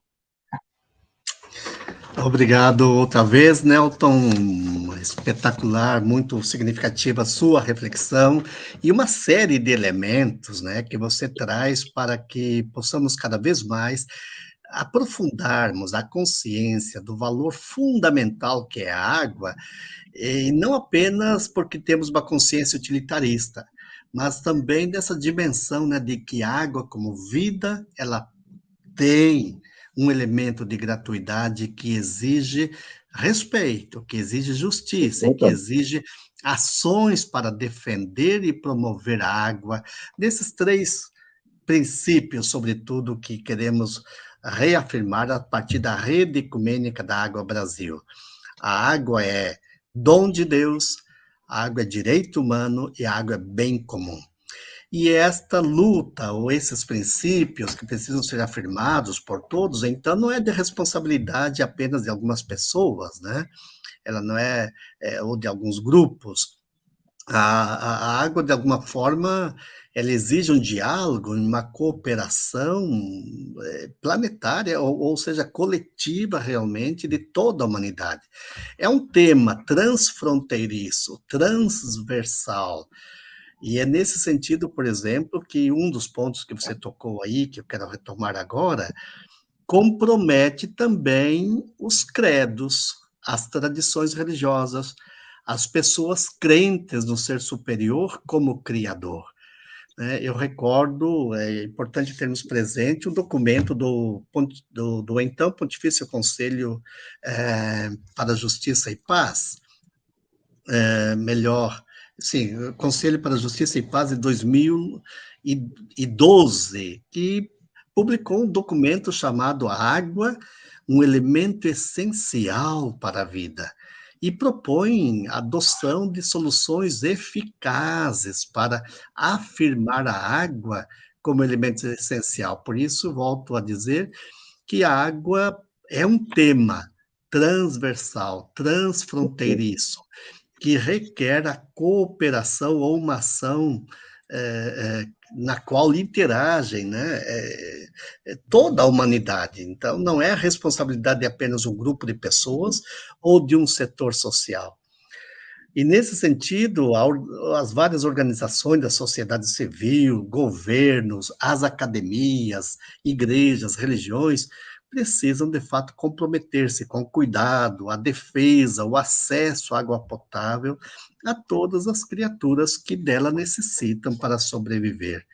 Obrigado outra vez, Nelton. Espetacular, muito significativa a sua reflexão e uma série de elementos, que você traz para que possamos cada vez mais aprofundarmos a consciência do valor fundamental que é a água, e não apenas porque temos uma consciência utilitarista, mas também dessa dimensão, de que a água como vida, ela tem um elemento de gratuidade que exige respeito, que exige justiça e que exige ações para defender e promover a água, desses três princípios, sobretudo, que queremos reafirmar a partir da Rede Ecumênica da Água Brasil. A água é dom de Deus, a água é direito humano e a água é bem comum. E esta luta, ou esses princípios que precisam ser afirmados por todos, então não é de responsabilidade apenas de algumas pessoas, Ela não ou de alguns grupos. A água, de alguma forma, ela exige um diálogo, uma cooperação planetária, ou seja, coletiva realmente, de toda a humanidade. É um tema transfronteiriço, transversal, e é nesse sentido, por exemplo, que um dos pontos que você tocou aí, que eu quero retomar agora, compromete também os credos, as tradições religiosas, as pessoas crentes no ser superior como Criador. Eu recordo, é importante termos presente o documento do então Pontifício Conselho para a Justiça e Paz, melhor. Sim, o Conselho para a Justiça e Paz de 2012, que publicou um documento chamado Água, um elemento essencial para a vida, e propõe a adoção de soluções eficazes para afirmar a água como elemento essencial. Por isso, volto a dizer que a água é um tema transversal, transfronteiriço, que requer a cooperação ou uma ação na qual interagem, né, toda a humanidade. Então, não é a responsabilidade de apenas um grupo de pessoas ou de um setor social. E, nesse sentido, as várias organizações da sociedade civil, governos, as academias, igrejas, religiões, precisam, de fato, comprometer-se com o cuidado, a defesa, o acesso à água potável a todas as criaturas que dela necessitam para sobreviver.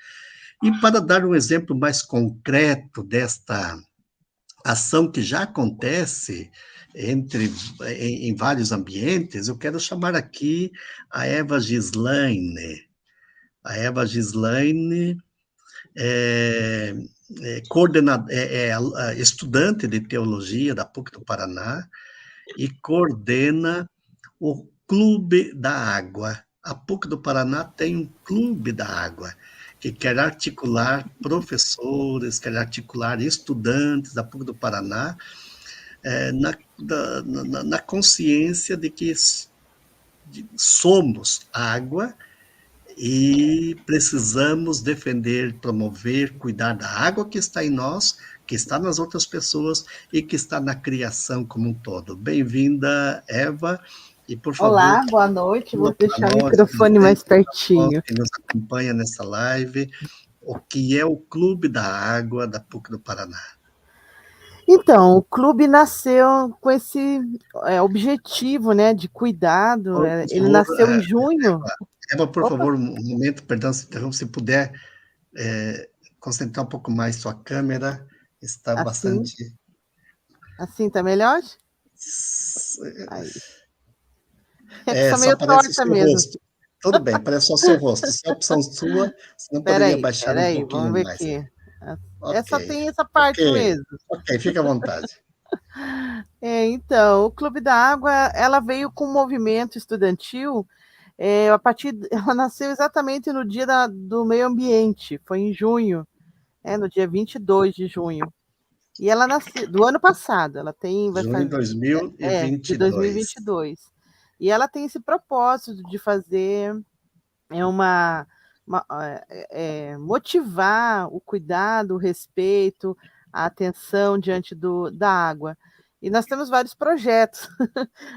E para dar um exemplo mais concreto desta ação que já acontece em vários ambientes, eu quero chamar aqui a Eva Gislaine. A Eva Gislaine é estudante de teologia da PUC do Paraná e coordena o Clube da Água. A PUC do Paraná tem um Clube da Água, que quer articular professores, quer articular estudantes da PUC do Paraná, na consciência de que somos água e precisamos defender, promover, cuidar da água que está em nós, que está nas outras pessoas e que está na criação como um todo. Bem-vinda, Eva, e por favor... Olá, boa noite, vou deixar o microfone mais pertinho. Que nos acompanha nessa live, o que é o Clube da Água da PUC do Paraná? Então, o clube nasceu com esse objetivo, né, de cuidado. Ele nasceu em junho. Eva, por favor, um momento, perdão se interrompo, se puder concentrar um pouco mais sua câmera, está assim, bastante... Assim está melhor? Aí. Só meio torta mesmo. Rosto. Tudo bem, parece só seu rosto. Se é opção sua, você não poderia baixar um pouquinho vamos ver mais. Aqui. Okay. Só tem essa parte mesmo. Ok, fica à vontade. Então, o Clube da Água, ela veio com um movimento estudantil, ela nasceu exatamente no dia do meio ambiente, foi em junho, no dia 22 de junho. E ela nasceu do ano passado, ela tem... Junho de 2022. De 2022. E ela tem esse propósito de fazer motivar o cuidado, o respeito, a atenção diante da água. E nós temos vários projetos.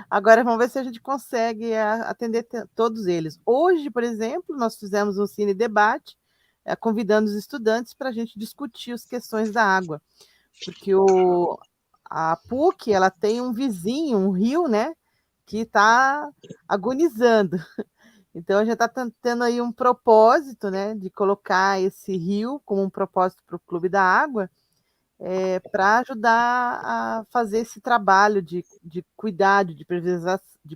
Agora vamos ver se a gente consegue atender todos eles. Hoje, por exemplo, nós fizemos um cine debate, convidando os estudantes para a gente discutir as questões da água. Porque a PUC, ela tem um vizinho, um rio, né, que está agonizando. Então, a gente está tendo aí um propósito, né, de colocar esse rio como um propósito para o Clube da Água, para ajudar a fazer esse trabalho de cuidado, de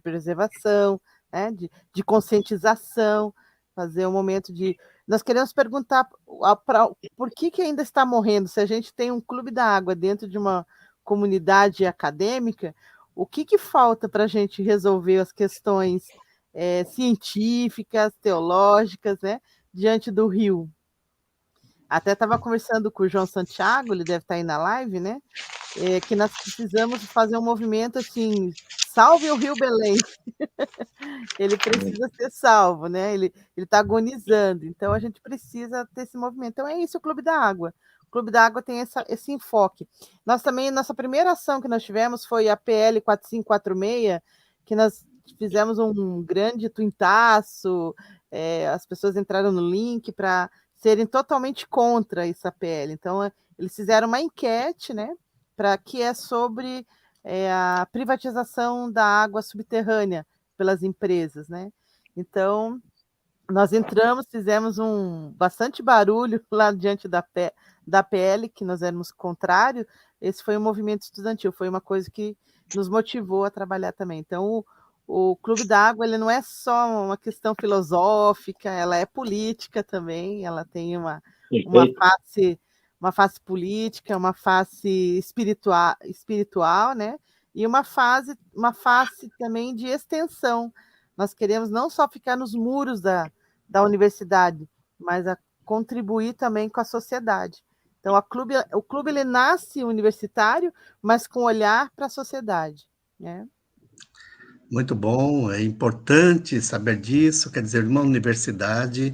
preservação, né, de conscientização, fazer um momento de... Nós queremos perguntar por que ainda está morrendo, se a gente tem um Clube da Água dentro de uma comunidade acadêmica, o que falta para a gente resolver as questões científicas, teológicas, né, diante do rio. Até estava conversando com o João Santiago, ele deve estar aí na live, né, que nós precisamos fazer um movimento assim, salve o Rio Belém. Ele precisa ser salvo, né? Ele está agonizando, então a gente precisa ter esse movimento. Então é isso o Clube da Água. O Clube da Água tem esse enfoque. Nós também, nossa primeira ação que nós tivemos foi a PL 4546, que nós fizemos um grande tuitaço, as pessoas entraram no link para serem totalmente contra essa PL. Então, eles fizeram uma enquete, né, que é sobre a privatização da água subterrânea pelas empresas, né? Então, nós entramos, fizemos bastante barulho lá diante da PL, que nós éramos contrário. Esse foi um movimento estudantil, foi uma coisa que nos motivou a trabalhar também. Então, o Clube da Água ele não é só uma questão filosófica, ela é política também, ela tem uma Perfeito. face política, uma face espiritual, né? E uma face também de extensão. Nós queremos não só ficar nos muros da universidade, mas contribuir também com a sociedade. Então, o clube ele nasce universitário, mas com olhar para a sociedade, né? Muito bom, é importante saber disso, quer dizer, uma universidade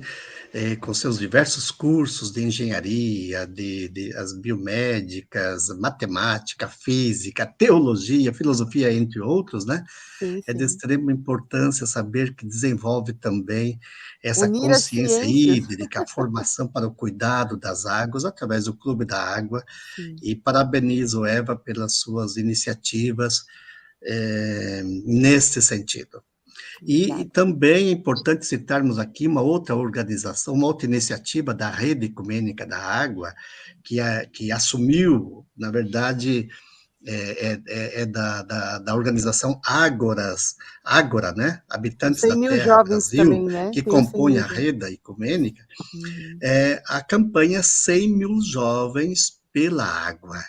com seus diversos cursos de engenharia, de as biomédicas, matemática, física, teologia, filosofia, entre outros, né? Sim, É de sim. extrema importância saber que desenvolve também essa Unir as consciência ciências. hídrica, a formação para o cuidado das águas, através do Clube da Água, Sim. e parabenizo Eva pelas suas iniciativas nesse sentido. E também é importante citarmos aqui uma outra organização, uma outra iniciativa da Rede Ecumênica da Água, que assumiu, na verdade, da organização Ágora, né? Os Habitantes 100 da mil Terra jovens Brasil, também, né? que Tem os 100 compõe mil a jovens. Rede Ecumênica, Uhum. a campanha 100 mil jovens pela água.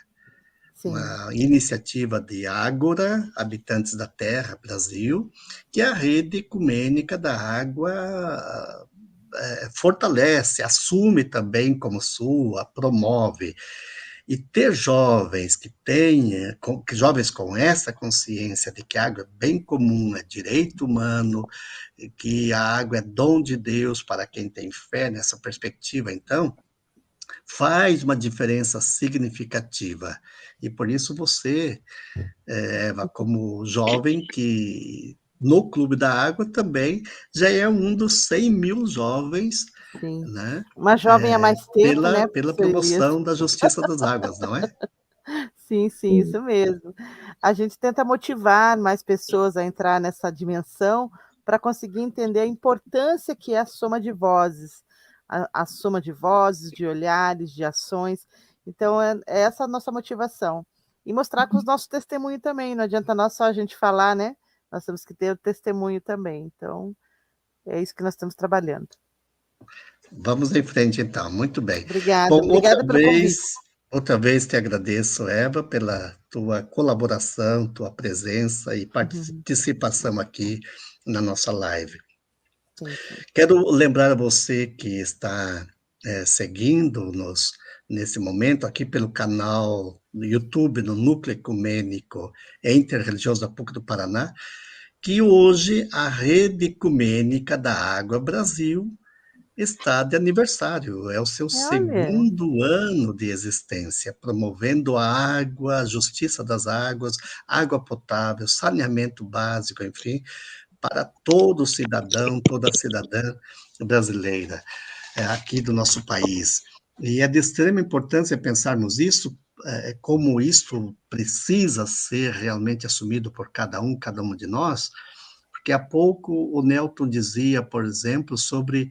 Sim. Uma iniciativa de Ágora, Habitantes da Terra Brasil, que a Rede Ecumênica da Água fortalece, assume também como sua, promove. E ter jovens jovens com essa consciência de que a água é bem comum, é direito humano, que a água é dom de Deus para quem tem fé nessa perspectiva, então, faz uma diferença significativa. E por isso você, Eva, como jovem que no Clube da Água também já é um dos 100 mil jovens, Sim. né? Uma jovem há mais tempo, né, Pela professor Elias? promoção da justiça das águas, não é? Sim, sim, isso mesmo. A gente tenta motivar mais pessoas a entrar nessa dimensão para conseguir entender a importância que é a soma de vozes, a soma de vozes, de olhares, de ações. Então, é essa a nossa motivação. E mostrar com os nossos testemunhos também, não adianta nós só a gente falar, né? Nós temos que ter o testemunho também. Então, é isso que nós estamos trabalhando. Vamos em frente, então. Muito bem. Obrigada, Bom, obrigada pelo convite. outra vez te agradeço, Eva, pela tua colaboração, tua presença e participação aqui na nossa live. Sim, sim. Quero lembrar a você que está seguindo-nos nesse momento aqui pelo canal no YouTube, no Núcleo Ecumênico Interreligioso da PUC do Paraná, que hoje a Rede Ecumênica da Água Brasil está de aniversário, é o seu Olha, segundo ano de existência, promovendo a água, a justiça das águas, água potável, saneamento básico, enfim, para todo cidadão, toda cidadã brasileira aqui do nosso país. E é de extrema importância pensarmos isso, como isso precisa ser realmente assumido por cada um de nós, porque há pouco o Nelton dizia, por exemplo, sobre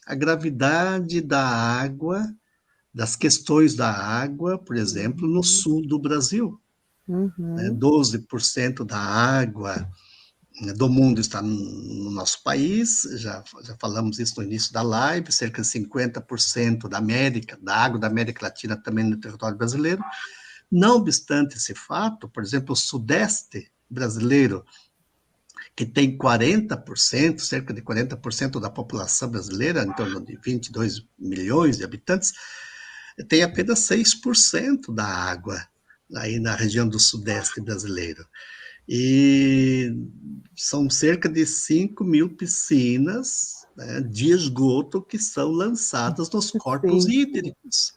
a gravidade da água, das questões da água, por exemplo, no sul do Brasil. 12% da água do mundo está no nosso país, já falamos isso no início da live, cerca de 50% da água da América Latina também no território brasileiro. Não obstante esse fato, por exemplo, o sudeste brasileiro, que tem 40%, cerca de 40% da população brasileira, em torno de 22 milhões de habitantes, tem apenas 6% da água aí na região do sudeste brasileiro. E são cerca de 5 mil piscinas, né, de esgoto que são lançadas nos corpos sim. hídricos,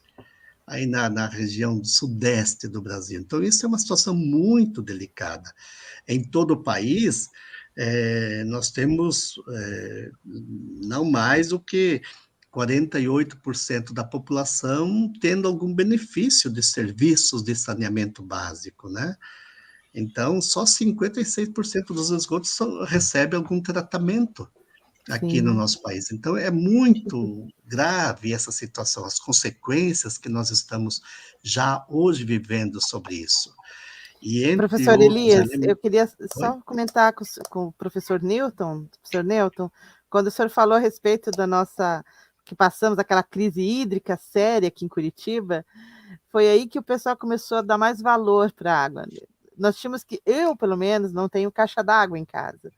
aí na região sudeste do Brasil. Então, isso é uma situação muito delicada. Em todo o país, nós temos não mais do que 48% da população tendo algum benefício de serviços de saneamento básico, né? Então, só 56% dos esgotos recebem algum tratamento aqui no nosso país. Então, é muito grave essa situação, as consequências que nós estamos já hoje vivendo sobre isso. E entre Professor outros Elias, elementos... eu queria Oi? só comentar com o professor Newton, quando o senhor falou a respeito da nossa, que passamos aquela crise hídrica séria aqui em Curitiba, foi aí que o pessoal começou a dar mais valor para a água. Nós tínhamos que, eu pelo menos, não tenho caixa d'água em casa.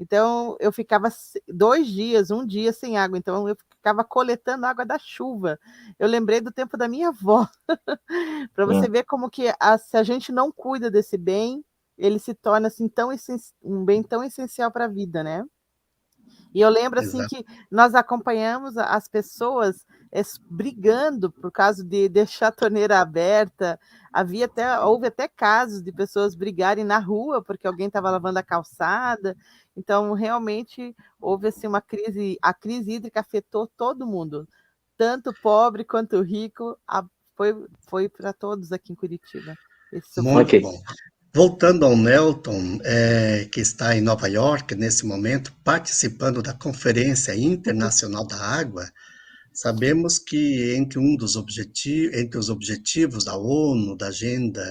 Então, eu ficava 2 dias, 1 dia sem água. Então, eu ficava coletando água da chuva. Eu lembrei do tempo da minha avó. Para você ver como que se a gente não cuida desse bem, ele se torna assim, um bem tão essencial para a vida, né? E eu lembro assim Exato. que nós acompanhamos as pessoas brigando por causa de deixar a torneira aberta. Houve até casos de pessoas brigarem na rua porque alguém estava lavando a calçada. Então, realmente houve assim uma crise. A crise hídrica afetou todo mundo, tanto pobre quanto rico. Foi para todos aqui em Curitiba esse Muito sofrimento. bom. Voltando ao Nelton, que está em Nova York nesse momento, participando da Conferência Internacional da Água, sabemos que entre os objetivos da ONU, da Agenda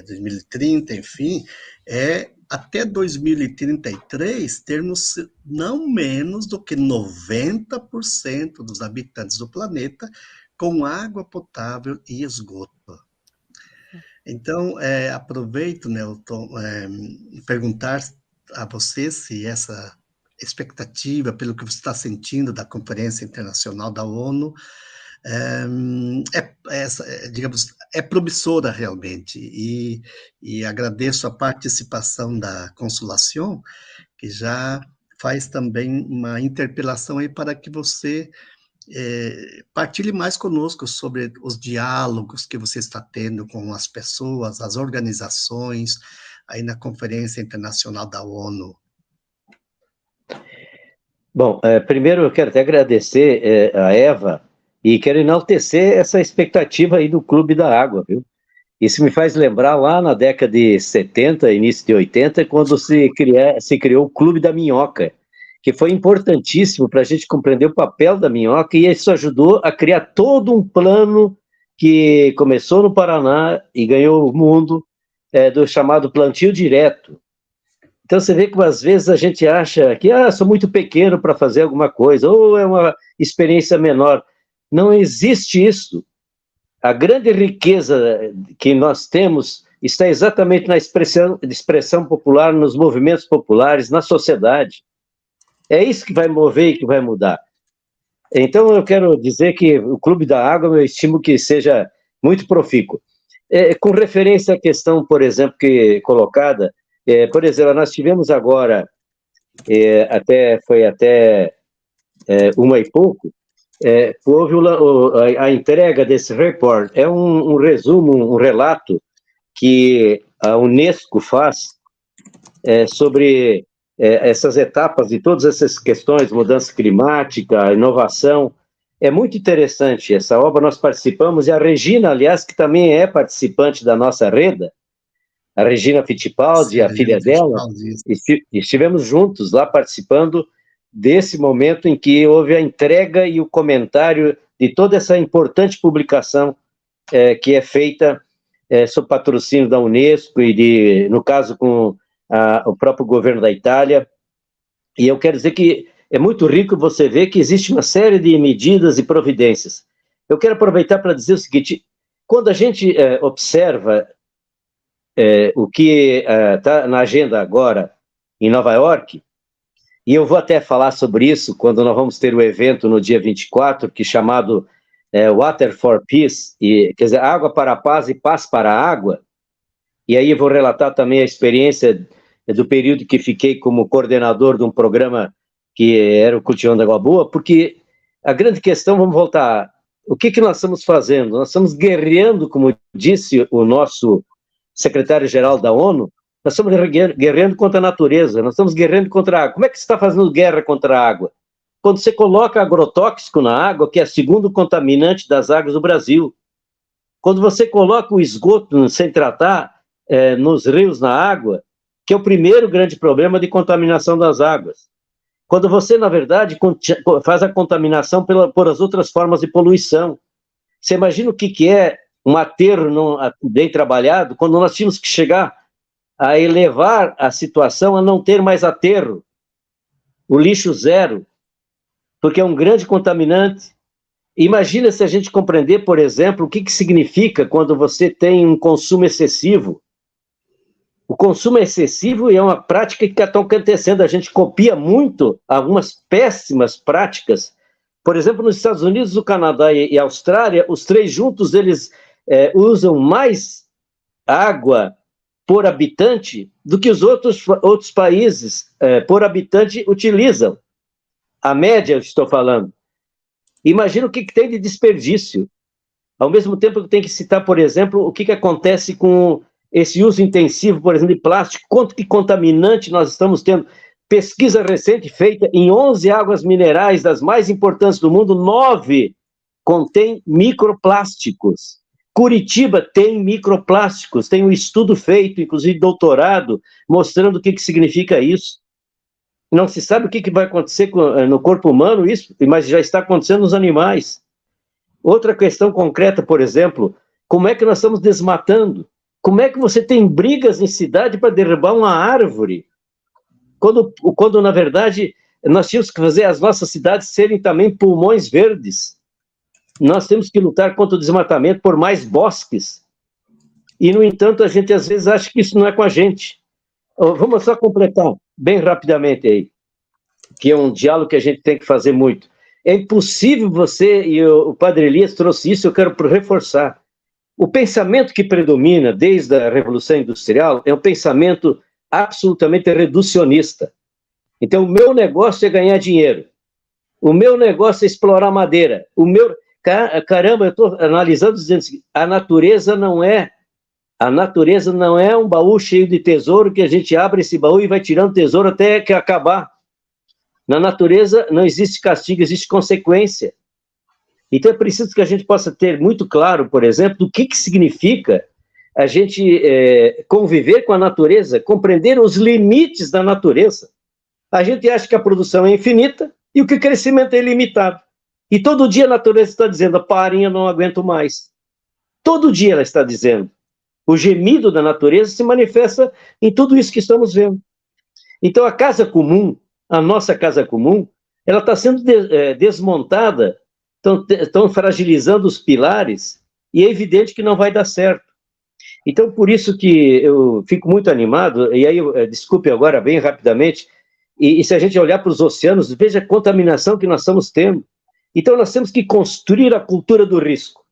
2030, enfim, é até 2033 termos não menos do que 90% dos habitantes do planeta com água potável e esgoto. Então, aproveito, Nelton, perguntar a você se essa expectativa, pelo que você está sentindo da Conferência Internacional da ONU, digamos, é promissora realmente, e agradeço a participação da Consolação, que já faz também uma interpelação aí para que você partilhe mais conosco sobre os diálogos que você está tendo com as pessoas, as organizações, aí na Conferência Internacional da ONU. Bom, primeiro eu quero até agradecer a Eva e quero enaltecer essa expectativa aí do Clube da Água, viu? Isso me faz lembrar lá na década de 70, início de 80, quando se criou o Clube da Minhoca, que foi importantíssimo para a gente compreender o papel da minhoca, e isso ajudou a criar todo um plano que começou no Paraná e ganhou o mundo, do chamado plantio direto. Então você vê que às vezes a gente acha que sou muito pequeno para fazer alguma coisa, ou é uma experiência menor. Não existe isso. A grande riqueza que nós temos está exatamente na expressão popular, nos movimentos populares, na sociedade. É isso que vai mover e que vai mudar. Então, eu quero dizer que o Clube da Água, eu estimo que seja muito profícuo. Com referência à questão, por exemplo, que colocada, por exemplo, nós tivemos agora, foi até 1h pouco, houve a entrega desse report. É um resumo, um relato que a Unesco faz sobre essas etapas de todas essas questões, mudança climática, inovação. É muito interessante essa obra, nós participamos, e a Regina, aliás, que também é participante da nossa rede, a Regina Fittipaldi, a filha dela, estivemos juntos lá participando desse momento em que houve a entrega e o comentário de toda essa importante publicação que é feita sob patrocínio da Unesco e, no caso, com o próprio governo da Itália. E eu quero dizer que é muito rico você ver que existe uma série de medidas e providências. Eu quero aproveitar para dizer o seguinte: quando a gente observa o que está na agenda agora em Nova York, e eu vou até falar sobre isso quando nós vamos ter o evento no dia 24, que é chamado Water for Peace, quer dizer, água para a paz e paz para a água. E aí eu vou relatar também a experiência do período que fiquei como coordenador de um programa que era o Cultivando Água Boa, porque a grande questão, vamos voltar, o que nós estamos fazendo? Nós estamos guerreando, como disse o nosso secretário-geral da ONU, nós estamos guerreando contra a natureza, nós estamos guerreando contra a água. Como é que você está fazendo guerra contra a água? Quando você coloca agrotóxico na água, que é o segundo contaminante das águas do Brasil. Quando você coloca o esgoto sem tratar nos rios, na água, que é o primeiro grande problema de contaminação das águas. Quando você, na verdade, faz a contaminação por as outras formas de poluição. Você imagina o que é um aterro bem trabalhado, quando nós tínhamos que chegar a elevar a situação a não ter mais aterro, o lixo zero, porque é um grande contaminante. Imagina se a gente compreender, por exemplo, o que significa quando você tem um consumo excessivo. O consumo excessivo é uma prática que está acontecendo, a gente copia muito algumas péssimas práticas. Por exemplo, nos Estados Unidos, o Canadá e a Austrália, os três juntos, eles usam mais água por habitante do que os outros países por habitante utilizam. A média, eu estou falando. Imagina o que tem de desperdício. Ao mesmo tempo que tem que citar, por exemplo, o que acontece com esse uso intensivo, por exemplo, de plástico, quanto de contaminante nós estamos tendo. Pesquisa recente feita em 11 águas minerais das mais importantes do mundo, 9 contém microplásticos. Curitiba tem microplásticos, tem um estudo feito, inclusive doutorado, mostrando o que significa isso. Não se sabe o que vai acontecer no corpo humano, isso, mas já está acontecendo nos animais. Outra questão concreta, por exemplo, como é que nós estamos desmatando? Como é que você tem brigas em cidade para derrubar uma árvore? Quando, na verdade, nós tínhamos que fazer as nossas cidades serem também pulmões verdes. Nós temos que lutar contra o desmatamento por mais bosques. E, no entanto, a gente às vezes acha que isso não é com a gente. Vamos só completar bem rapidamente aí, que é um diálogo que a gente tem que fazer muito. É impossível você, e o Padre Elias trouxe isso, eu quero reforçar. O pensamento que predomina desde a Revolução Industrial é um pensamento absolutamente reducionista. Então, o meu negócio é ganhar dinheiro. O meu negócio é explorar madeira. Caramba, eu estou analisando, dizendo assim, a natureza não é um baú cheio de tesouro que a gente abre esse baú e vai tirando tesouro até que acabar. Na natureza não existe castigo, existe consequência. Então é preciso que a gente possa ter muito claro, por exemplo, do que significa a gente conviver com a natureza, compreender os limites da natureza. A gente acha que a produção é infinita e o crescimento é ilimitado. E todo dia a natureza está dizendo, parem, eu não aguento mais. Todo dia ela está dizendo. O gemido da natureza se manifesta em tudo isso que estamos vendo. Então a casa comum, a nossa casa comum, ela está sendo desmontada, estão fragilizando os pilares, e é evidente que não vai dar certo. Então, por isso que eu fico muito animado, e aí, desculpe agora, bem rapidamente, e se a gente olhar para os oceanos, veja a contaminação que nós estamos tendo. Então, nós temos que construir a cultura do risco.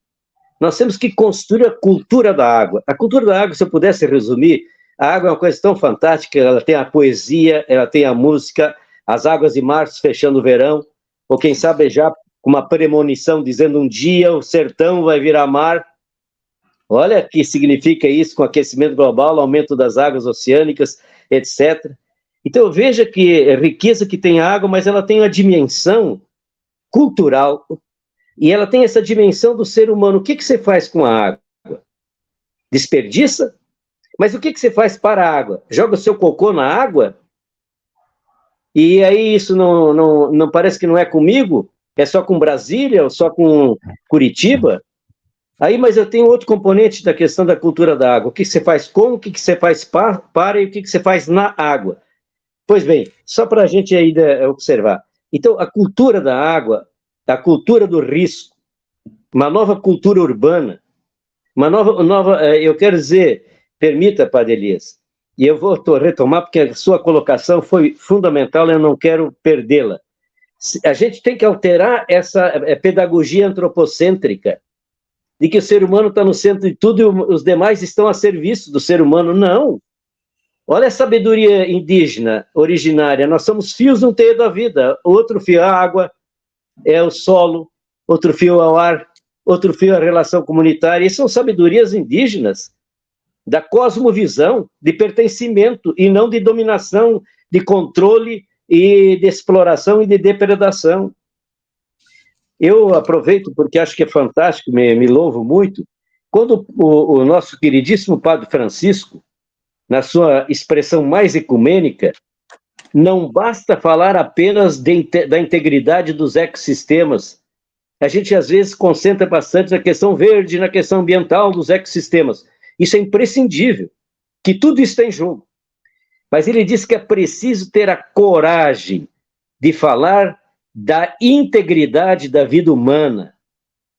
Nós temos que construir a cultura da água. A cultura da água, se eu pudesse resumir, a água é uma coisa tão fantástica, ela tem a poesia, ela tem a música, as águas de março fechando o verão, ou quem sabe já com uma premonição dizendo um dia o sertão vai virar mar. Olha o que significa isso com aquecimento global, aumento das águas oceânicas, etc. Então veja que é riqueza que tem a água, mas ela tem uma dimensão cultural, e ela tem essa dimensão do ser humano. O que você faz com a água? Desperdiça? Mas o que você faz para a água? Joga o seu cocô na água? E aí isso não parece que não é comigo? É só com Brasília ou só com Curitiba? Aí, mas eu tenho outro componente da questão da cultura da água. O que você faz com, o que você faz para e o que você faz na água? Pois bem, só para a gente ainda observar. Então, a cultura da água, a cultura do risco, uma nova cultura urbana, uma nova eu quero dizer, permita, Padre Elias, e eu vou retomar porque a sua colocação foi fundamental, eu não quero perdê-la. A gente tem que alterar essa pedagogia antropocêntrica, de que o ser humano está no centro de tudo e os demais estão a serviço do ser humano. Não. Olha a sabedoria indígena originária. Nós somos fios no teio da vida. Outro fio é a água, é o solo, outro fio é o ar, outro fio é a relação comunitária. E são sabedorias indígenas da cosmovisão, de pertencimento e não de dominação, de controle e de exploração e de depredação. Eu aproveito porque acho que é fantástico, me louvo muito, quando o nosso queridíssimo Padre Francisco, na sua expressão mais ecumênica, não basta falar apenas da integridade dos ecossistemas, A gente, às vezes, concentra bastante na questão verde, na questão ambiental dos ecossistemas. Isso é imprescindível, que tudo isso está em jogo. Mas ele diz que é preciso ter a coragem de falar da integridade da vida humana,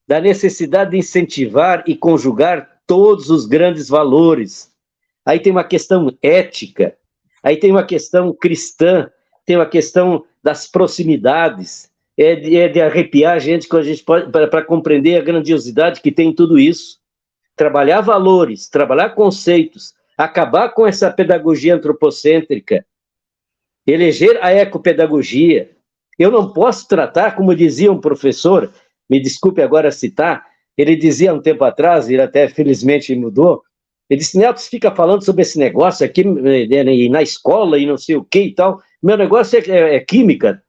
da necessidade de incentivar e conjugar todos os grandes valores. Aí tem uma questão ética, aí tem uma questão cristã, tem uma questão das proximidades, é de arrepiar a gente, para compreender a grandiosidade que tem em tudo isso. Trabalhar valores, trabalhar conceitos, acabar com essa pedagogia antropocêntrica, eleger a ecopedagogia. Eu não posso tratar, como dizia um professor, me desculpe agora citar, ele dizia um tempo atrás, ele até felizmente mudou, ele disse, Nelton, você fica falando sobre esse negócio aqui na escola e não sei o que e tal, meu negócio é química.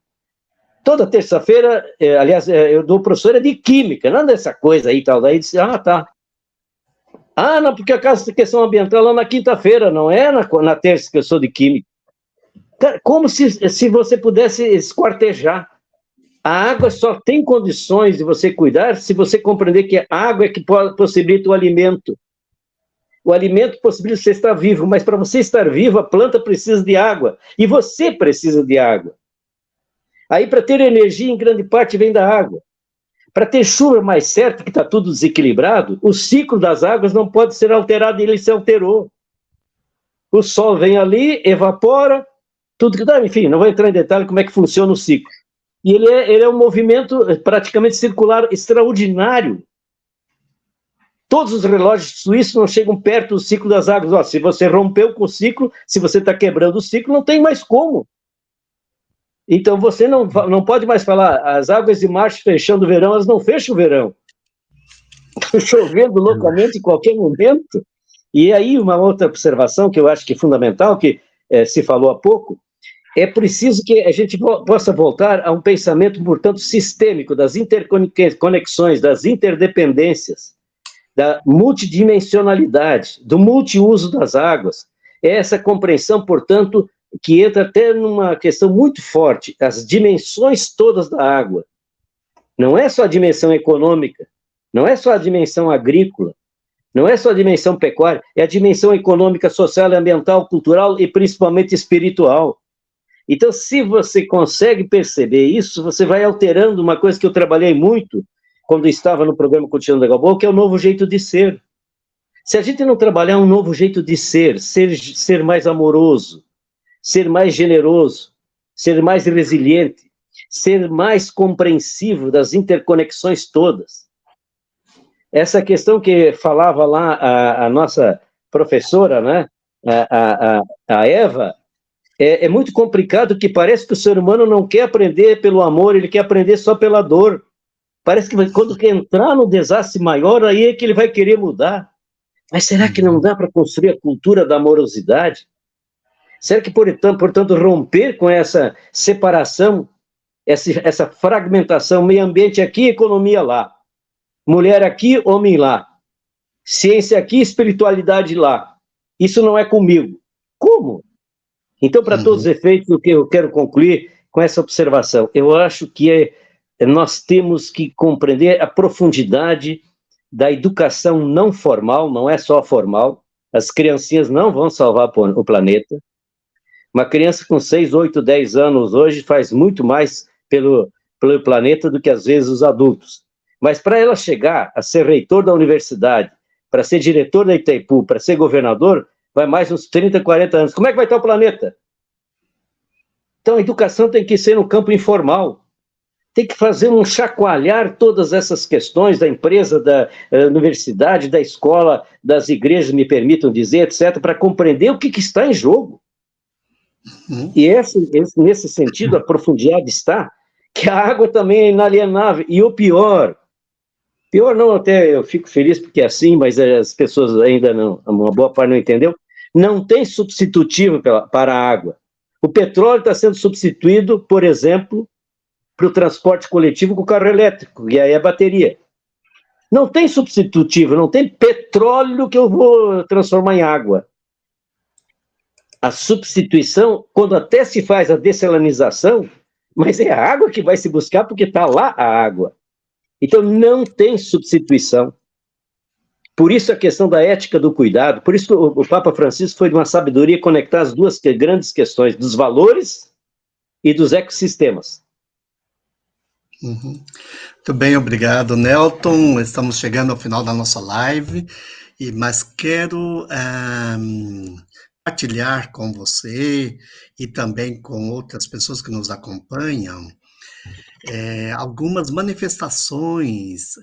Toda terça-feira, aliás, eu dou professora de química, não dessa coisa aí e tal. Daí ele disse, tá. Ah, não, porque a questão ambiental lá na quinta-feira, não é na terça que eu sou de química. Cara, como se você pudesse esquartejar. A água só tem condições de você cuidar se você compreender que a água é que possibilita o alimento. O alimento possibilita você estar vivo, mas para você estar vivo, a planta precisa de água. E você precisa de água. Aí, para ter energia, em grande parte, vem da água. Para ter chuva mais certa, que está tudo desequilibrado, o ciclo das águas não pode ser alterado, e ele se alterou. O sol vem ali, evapora, tudo que dá, enfim, não vou entrar em detalhe como é que funciona o ciclo. E ele é um movimento praticamente circular extraordinário. Todos os relógios suíços não chegam perto do ciclo das águas. Se você rompeu com o ciclo, se você está quebrando o ciclo, não tem mais como. Então, você não pode mais falar, as águas de março fechando o verão, elas não fecham o verão. Chovendo loucamente em qualquer momento. E aí, uma outra observação que eu acho que é fundamental, que se falou há pouco, é preciso que a gente possa voltar a um pensamento, portanto, sistêmico, das interconexões, das interdependências, da multidimensionalidade, do multiuso das águas. É essa compreensão, portanto, que entra até numa questão muito forte, as dimensões todas da água. Não é só a dimensão econômica, não é só a dimensão agrícola, não é só a dimensão pecuária, é a dimensão econômica, social, ambiental, cultural e principalmente espiritual. Então, se você consegue perceber isso, você vai alterando uma coisa que eu trabalhei muito quando estava no programa Cotidiano da Galboa, que é o novo jeito de ser. Se a gente não trabalhar um novo jeito de ser mais amoroso, ser mais generoso, ser mais resiliente, ser mais compreensivo das interconexões todas. Essa questão que falava lá a nossa professora, né, a Eva, é muito complicado, que parece que o ser humano não quer aprender pelo amor, ele quer aprender só pela dor. Parece que quando quer entrar no desastre maior, aí é que ele vai querer mudar. Mas será que não dá para construir a cultura da amorosidade? Será que, portanto, romper com essa separação, essa fragmentação, meio ambiente aqui, economia lá, mulher aqui, homem lá, ciência aqui, espiritualidade lá, isso não é comigo. Como? Então, para todos os efeitos, o que eu quero concluir com essa observação, eu acho que nós temos que compreender a profundidade da educação não formal, não é só formal, as criancinhas não vão salvar o planeta. Uma criança com 6, 8, 10 anos hoje faz muito mais pelo planeta do que, às vezes, os adultos. Mas para ela chegar a ser reitor da universidade, para ser diretor da Itaipu, para ser governador, vai mais uns 30, 40 anos. Como é que vai estar o planeta? Então, a educação tem que ser no campo informal. Tem que fazer um chacoalhar todas essas questões da empresa, da universidade, da escola, das igrejas, me permitam dizer, etc., para compreender o que está em jogo. E nesse sentido, a profundidade está, que a água também é inalienável. E o pior não, até eu fico feliz porque é assim, mas as pessoas ainda não, uma boa parte não entendeu, não tem substitutivo para a água. O petróleo está sendo substituído, por exemplo, para o transporte coletivo com o carro elétrico, e aí a bateria. Não tem substitutivo, não tem petróleo que eu vou transformar em água. A substituição, quando até se faz a dessalinização, mas é a água que vai se buscar porque está lá a água. Então, não tem substituição. Por isso a questão da ética do cuidado, por isso que o Papa Francisco foi de uma sabedoria conectar as duas grandes questões, dos valores e dos ecossistemas. Uhum. Muito bem, obrigado, Nelton. Estamos chegando ao final da nossa live, mas quero partilhar com você e também com outras pessoas que nos acompanham algumas manifestações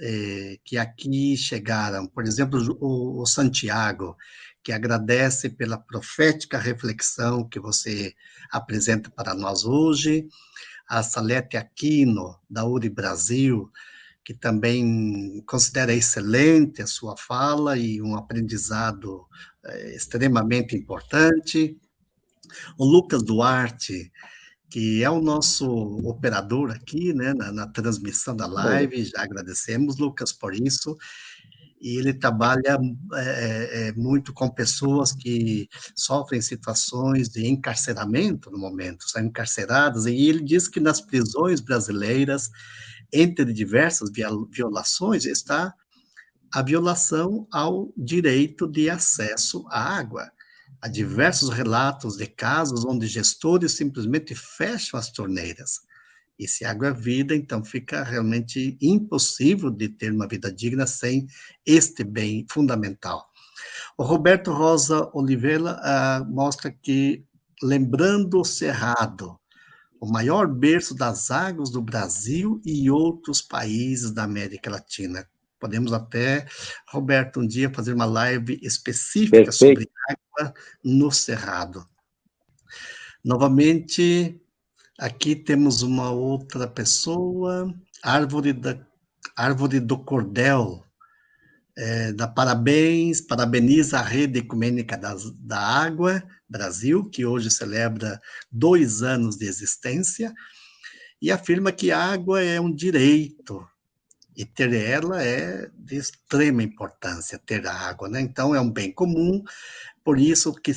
que aqui chegaram. Por exemplo, o Santiago, que agradece pela profética reflexão que você apresenta para nós hoje. A Salete Aquino, da URI Brasil, que também considera excelente a sua fala e um aprendizado extremamente importante. O Lucas Duarte, que é o nosso operador aqui, né, na transmissão da live, já agradecemos, Lucas, por isso, e ele trabalha muito com pessoas que sofrem situações de encarceramento no momento, são encarceradas, e ele diz que nas prisões brasileiras, entre diversas violações, está a violação ao direito de acesso à água. Há diversos relatos de casos onde gestores simplesmente fecham as torneiras. E se água é vida, então fica realmente impossível de ter uma vida digna sem este bem fundamental. O Roberto Rosa Oliveira mostra que, lembrando o Cerrado, o maior berço das águas do Brasil e outros países da América Latina. Podemos até, Roberto, um dia fazer uma live específica sobre água no Cerrado. Novamente, aqui temos uma outra pessoa, Árvore do Cordel, parabeniza a Rede Ecumênica da Água Brasil, que hoje celebra 2 anos de existência, e afirma que a água é um direito, e ter ela é de extrema importância, ter a água, né? Então, é um bem comum, por isso que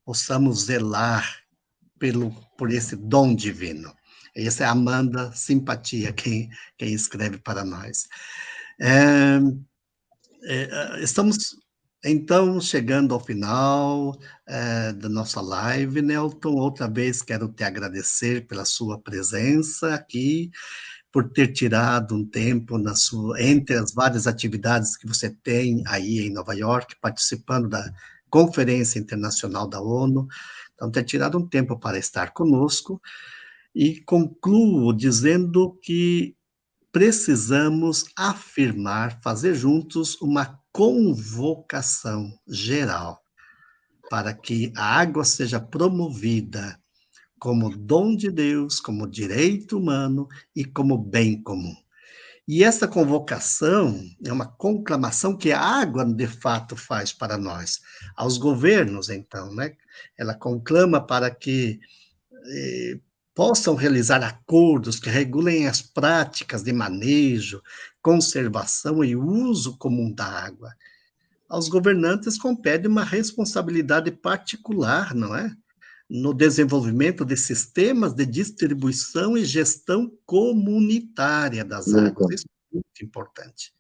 possamos zelar por esse dom divino. Essa é a Amanda Simpatia, quem escreve para nós. Estamos, então, chegando ao final da nossa live, Nelton. Outra vez quero te agradecer pela sua presença aqui, por ter tirado um tempo entre as várias atividades que você tem aí em Nova York, participando da Conferência Internacional da ONU, então ter tirado um tempo para estar conosco, e concluo dizendo que precisamos afirmar, fazer juntos uma convocação geral para que a água seja promovida como dom de Deus, como direito humano e como bem comum. E essa convocação é uma conclamação que a água, de fato, faz para nós. Aos governos, então, né? Ela conclama para que possam realizar acordos que regulem as práticas de manejo, conservação e uso comum da água. Aos governantes compete uma responsabilidade particular, não é? No desenvolvimento de sistemas de distribuição e gestão comunitária das águas. Isso é muito importante.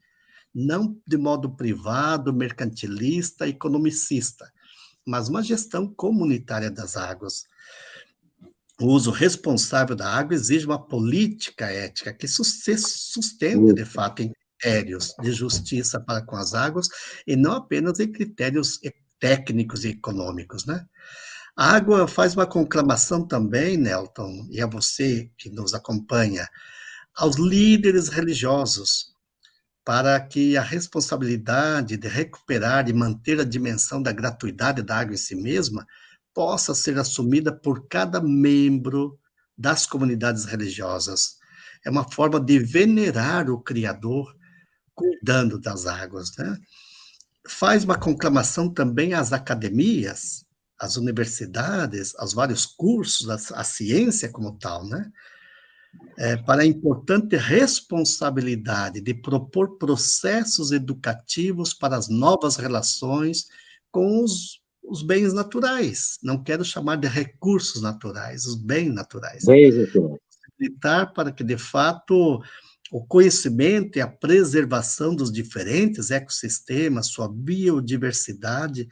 Não de modo privado, mercantilista, economicista, mas uma gestão comunitária das águas. O uso responsável da água exige uma política ética que se sustente, de fato, em critérios de justiça para com as águas e não apenas em critérios técnicos e econômicos, né? A água faz uma conclamação também, Nelton, e a você que nos acompanha, aos líderes religiosos, para que a responsabilidade de recuperar e manter a dimensão da gratuidade da água em si mesma possa ser assumida por cada membro das comunidades religiosas. É uma forma de venerar o Criador cuidando das águas, né? Faz uma conclamação também às academias, às universidades, aos vários cursos, à ciência como tal, né? Para a importante responsabilidade de propor processos educativos para as novas relações com os bens naturais. Não quero chamar de recursos naturais, os bens naturais. Bens naturais. Facilitar para que, de fato, o conhecimento e a preservação dos diferentes ecossistemas, sua biodiversidade,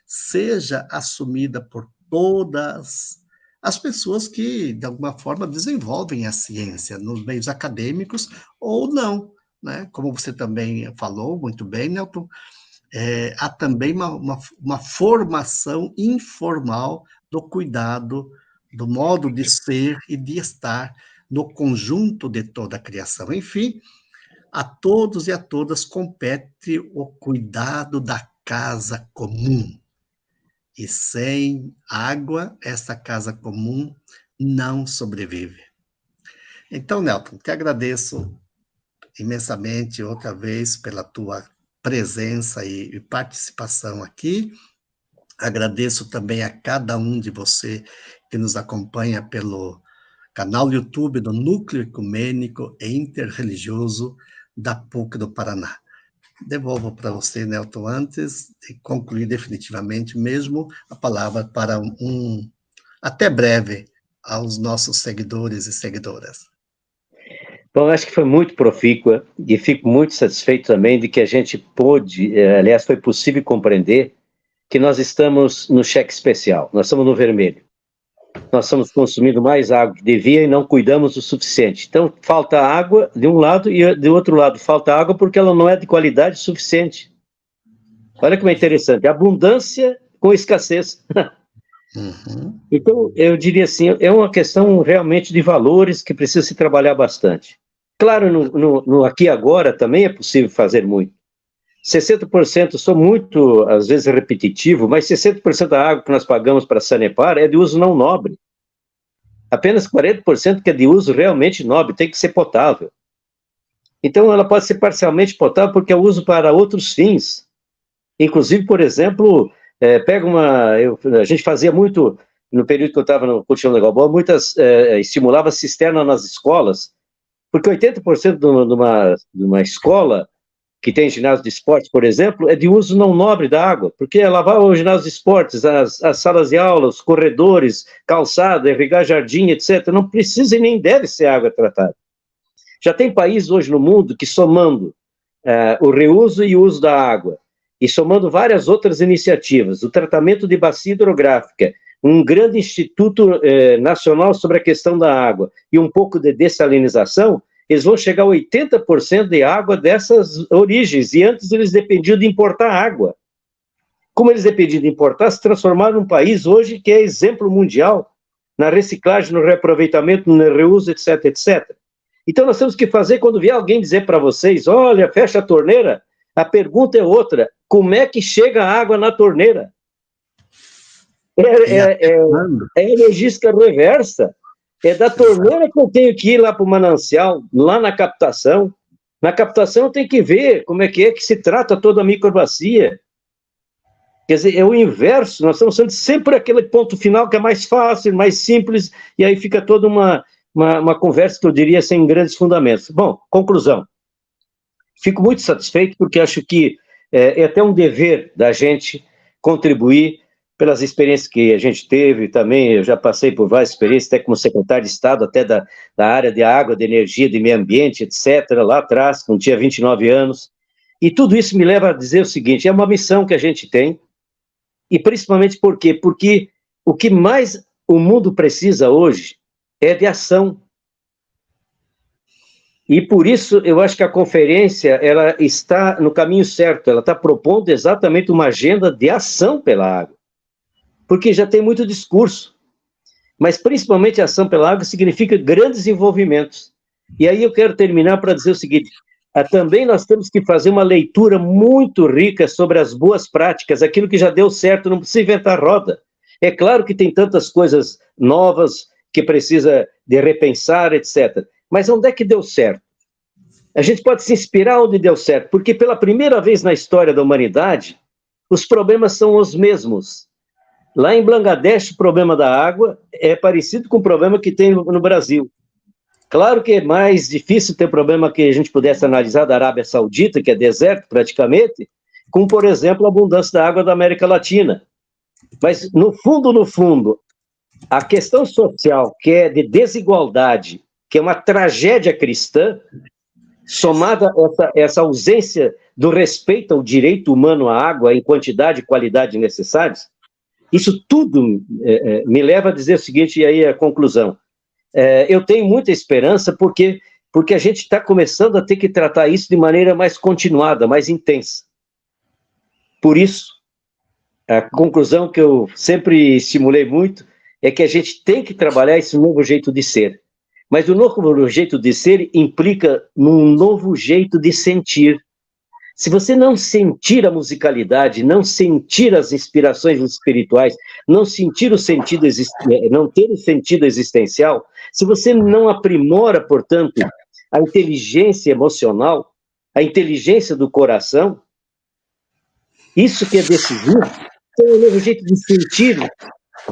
seja assumida por todas as pessoas que, de alguma forma, desenvolvem a ciência nos meios acadêmicos ou não, né? Como você também falou muito bem, Nelton, há também uma formação informal do cuidado, do modo de ser e de estar no conjunto de toda a criação. Enfim, a todos e a todas compete o cuidado da casa comum. E sem água, essa casa comum não sobrevive. Então, Nelton, te agradeço imensamente outra vez pela tua presença e participação aqui. Agradeço também a cada um de você que nos acompanha pelo canal YouTube do Núcleo Ecumênico e Interreligioso da PUC do Paraná. Devolvo para você, Nelton, antes de concluir definitivamente mesmo a palavra para até breve aos nossos seguidores e seguidoras. Bom, acho que foi muito profícua e fico muito satisfeito também de que a gente pôde, aliás, foi possível compreender que nós estamos no cheque especial, nós estamos no vermelho. Nós estamos consumindo mais água que devia e não cuidamos o suficiente. Então, falta água de um lado e do outro lado falta água porque ela não é de qualidade suficiente. Olha como é interessante, abundância com escassez. Uhum. Então, eu diria assim, é uma questão realmente de valores que precisa se trabalhar bastante. Claro, no aqui e agora também é possível fazer muito. 60%, sou muito, às vezes, repetitivo, mas 60% da água que nós pagamos para a Sanepar é de uso não nobre. Apenas 40% que é de uso realmente nobre, tem que ser potável. Então, ela pode ser parcialmente potável porque é uso para outros fins. Inclusive, por exemplo, a gente fazia muito, no período que eu estava no Curtindo Legal Boa, estimulava cisterna nas escolas, porque 80% de uma escola que tem ginásio de esportes, por exemplo, é de uso não nobre da água, porque é lavar o ginásio de esportes, as salas de aula, os corredores, calçada, irrigar jardim, etc., não precisa e nem deve ser água tratada. Já tem países hoje no mundo que, somando o reuso e o uso da água, e somando várias outras iniciativas, o tratamento de bacia hidrográfica, um grande instituto nacional sobre a questão da água e um pouco de dessalinização, eles vão chegar a 80% de água dessas origens, e antes eles dependiam de importar água. Como eles dependiam de importar, se transformaram num país hoje que é exemplo mundial na reciclagem, no reaproveitamento, no reuso, etc, etc. Então nós temos que fazer, quando vier alguém dizer para vocês, olha, fecha a torneira, a pergunta é outra, como é que chega a água na torneira? É logística reversa. É da torneira que eu tenho que ir lá para o manancial, lá na captação. Na captação eu tenho que ver como é que se trata toda a microbacia. Quer dizer, é o inverso, nós estamos sendo sempre aquele ponto final que é mais fácil, mais simples, e aí fica toda uma conversa que eu diria sem grandes fundamentos. Bom, conclusão. Fico muito satisfeito porque acho que é até um dever da gente contribuir pelas experiências que a gente teve também. Eu já passei por várias experiências, até como secretário de Estado, até da área de água, de energia, de meio ambiente, etc., lá atrás, quando tinha 29 anos. E tudo isso me leva a dizer o seguinte, é uma missão que a gente tem, e principalmente por quê? Porque o que mais o mundo precisa hoje é de ação. E por isso eu acho que a conferência ela está no caminho certo, ela está propondo exatamente uma agenda de ação pela água. Porque já tem muito discurso, mas principalmente a ação pela água significa grandes envolvimentos. E aí eu quero terminar para dizer o seguinte, também nós temos que fazer uma leitura muito rica sobre as boas práticas, aquilo que já deu certo, não precisa inventar roda. É claro que tem tantas coisas novas que precisa de repensar, etc. Mas onde é que deu certo? A gente pode se inspirar onde deu certo, porque pela primeira vez na história da humanidade, os problemas são os mesmos. Lá em Bangladesh, o problema da água é parecido com o problema que tem no Brasil. Claro que é mais difícil ter problema que a gente pudesse analisar da Arábia Saudita, que é deserto praticamente, com, por exemplo, a abundância da água da América Latina. Mas, no fundo, a questão social, que é de desigualdade, que é uma tragédia cristã, somada essa ausência do respeito ao direito humano à água em quantidade e qualidade necessários, isso tudo me leva a dizer o seguinte, e aí a conclusão. Eu tenho muita esperança porque a gente está começando a ter que tratar isso de maneira mais continuada, mais intensa. Por isso, a conclusão que eu sempre estimulei muito é que a gente tem que trabalhar esse novo jeito de ser. Mas o novo jeito de ser implica num novo jeito de sentir. Se você não sentir a musicalidade, não sentir as inspirações espirituais, não sentir o sentido, não ter o sentido existencial, se você não aprimora, portanto, a inteligência emocional, a inteligência do coração, isso que é decisivo, tem um novo jeito de sentir,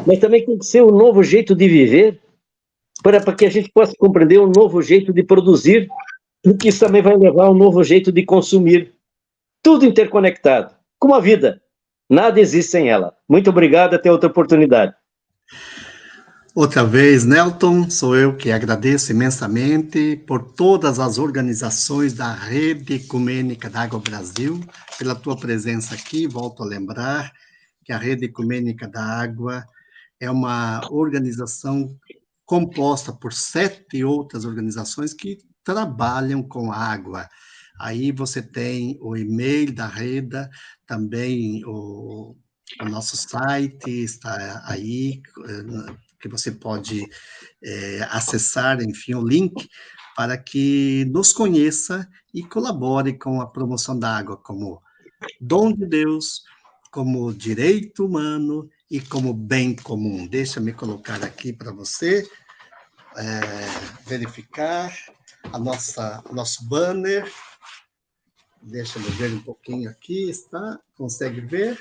mas também tem que ser um novo jeito de viver, para que a gente possa compreender um novo jeito de produzir, porque isso também vai levar a um novo jeito de consumir. Tudo interconectado, como a vida. Nada existe sem ela. Muito obrigado, até outra oportunidade. Outra vez, Nelton, sou eu que agradeço imensamente por todas as organizações da Rede Ecumênica da Água Brasil, pela tua presença aqui. Volto a lembrar que a Rede Ecumênica da Água é uma organização composta por 7 outras organizações que trabalham com água. Aí você tem o e-mail da Rede, também o nosso site está aí, que você pode acessar, enfim, o link, para que nos conheça e colabore com a promoção da água como dom de Deus, como direito humano e como bem comum. Deixa-me colocar aqui para você verificar o nosso banner. Deixa eu ver um pouquinho aqui, está? Consegue ver?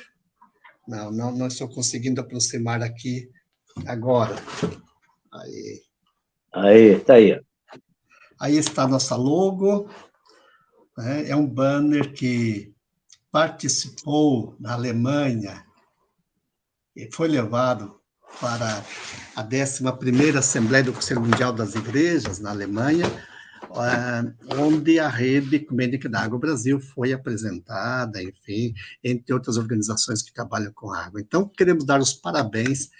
Não estou conseguindo aproximar aqui agora. Aí, tá aí. Aí está a nossa logo. É um banner que participou na Alemanha e foi levado para a 11ª Assembleia do Conselho Mundial das Igrejas, na Alemanha, onde a Rede Ecumênica da Água Brasil foi apresentada, enfim, entre outras organizações que trabalham com água. Então, queremos dar os parabéns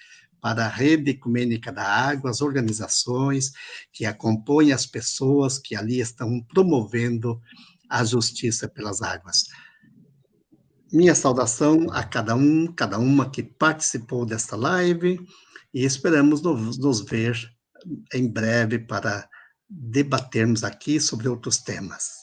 para a Rede Ecumênica da Água, as organizações que acompanham as pessoas que ali estão promovendo a justiça pelas águas. Minha saudação a cada uma que participou desta live e esperamos nos ver em breve para debatermos aqui sobre outros temas.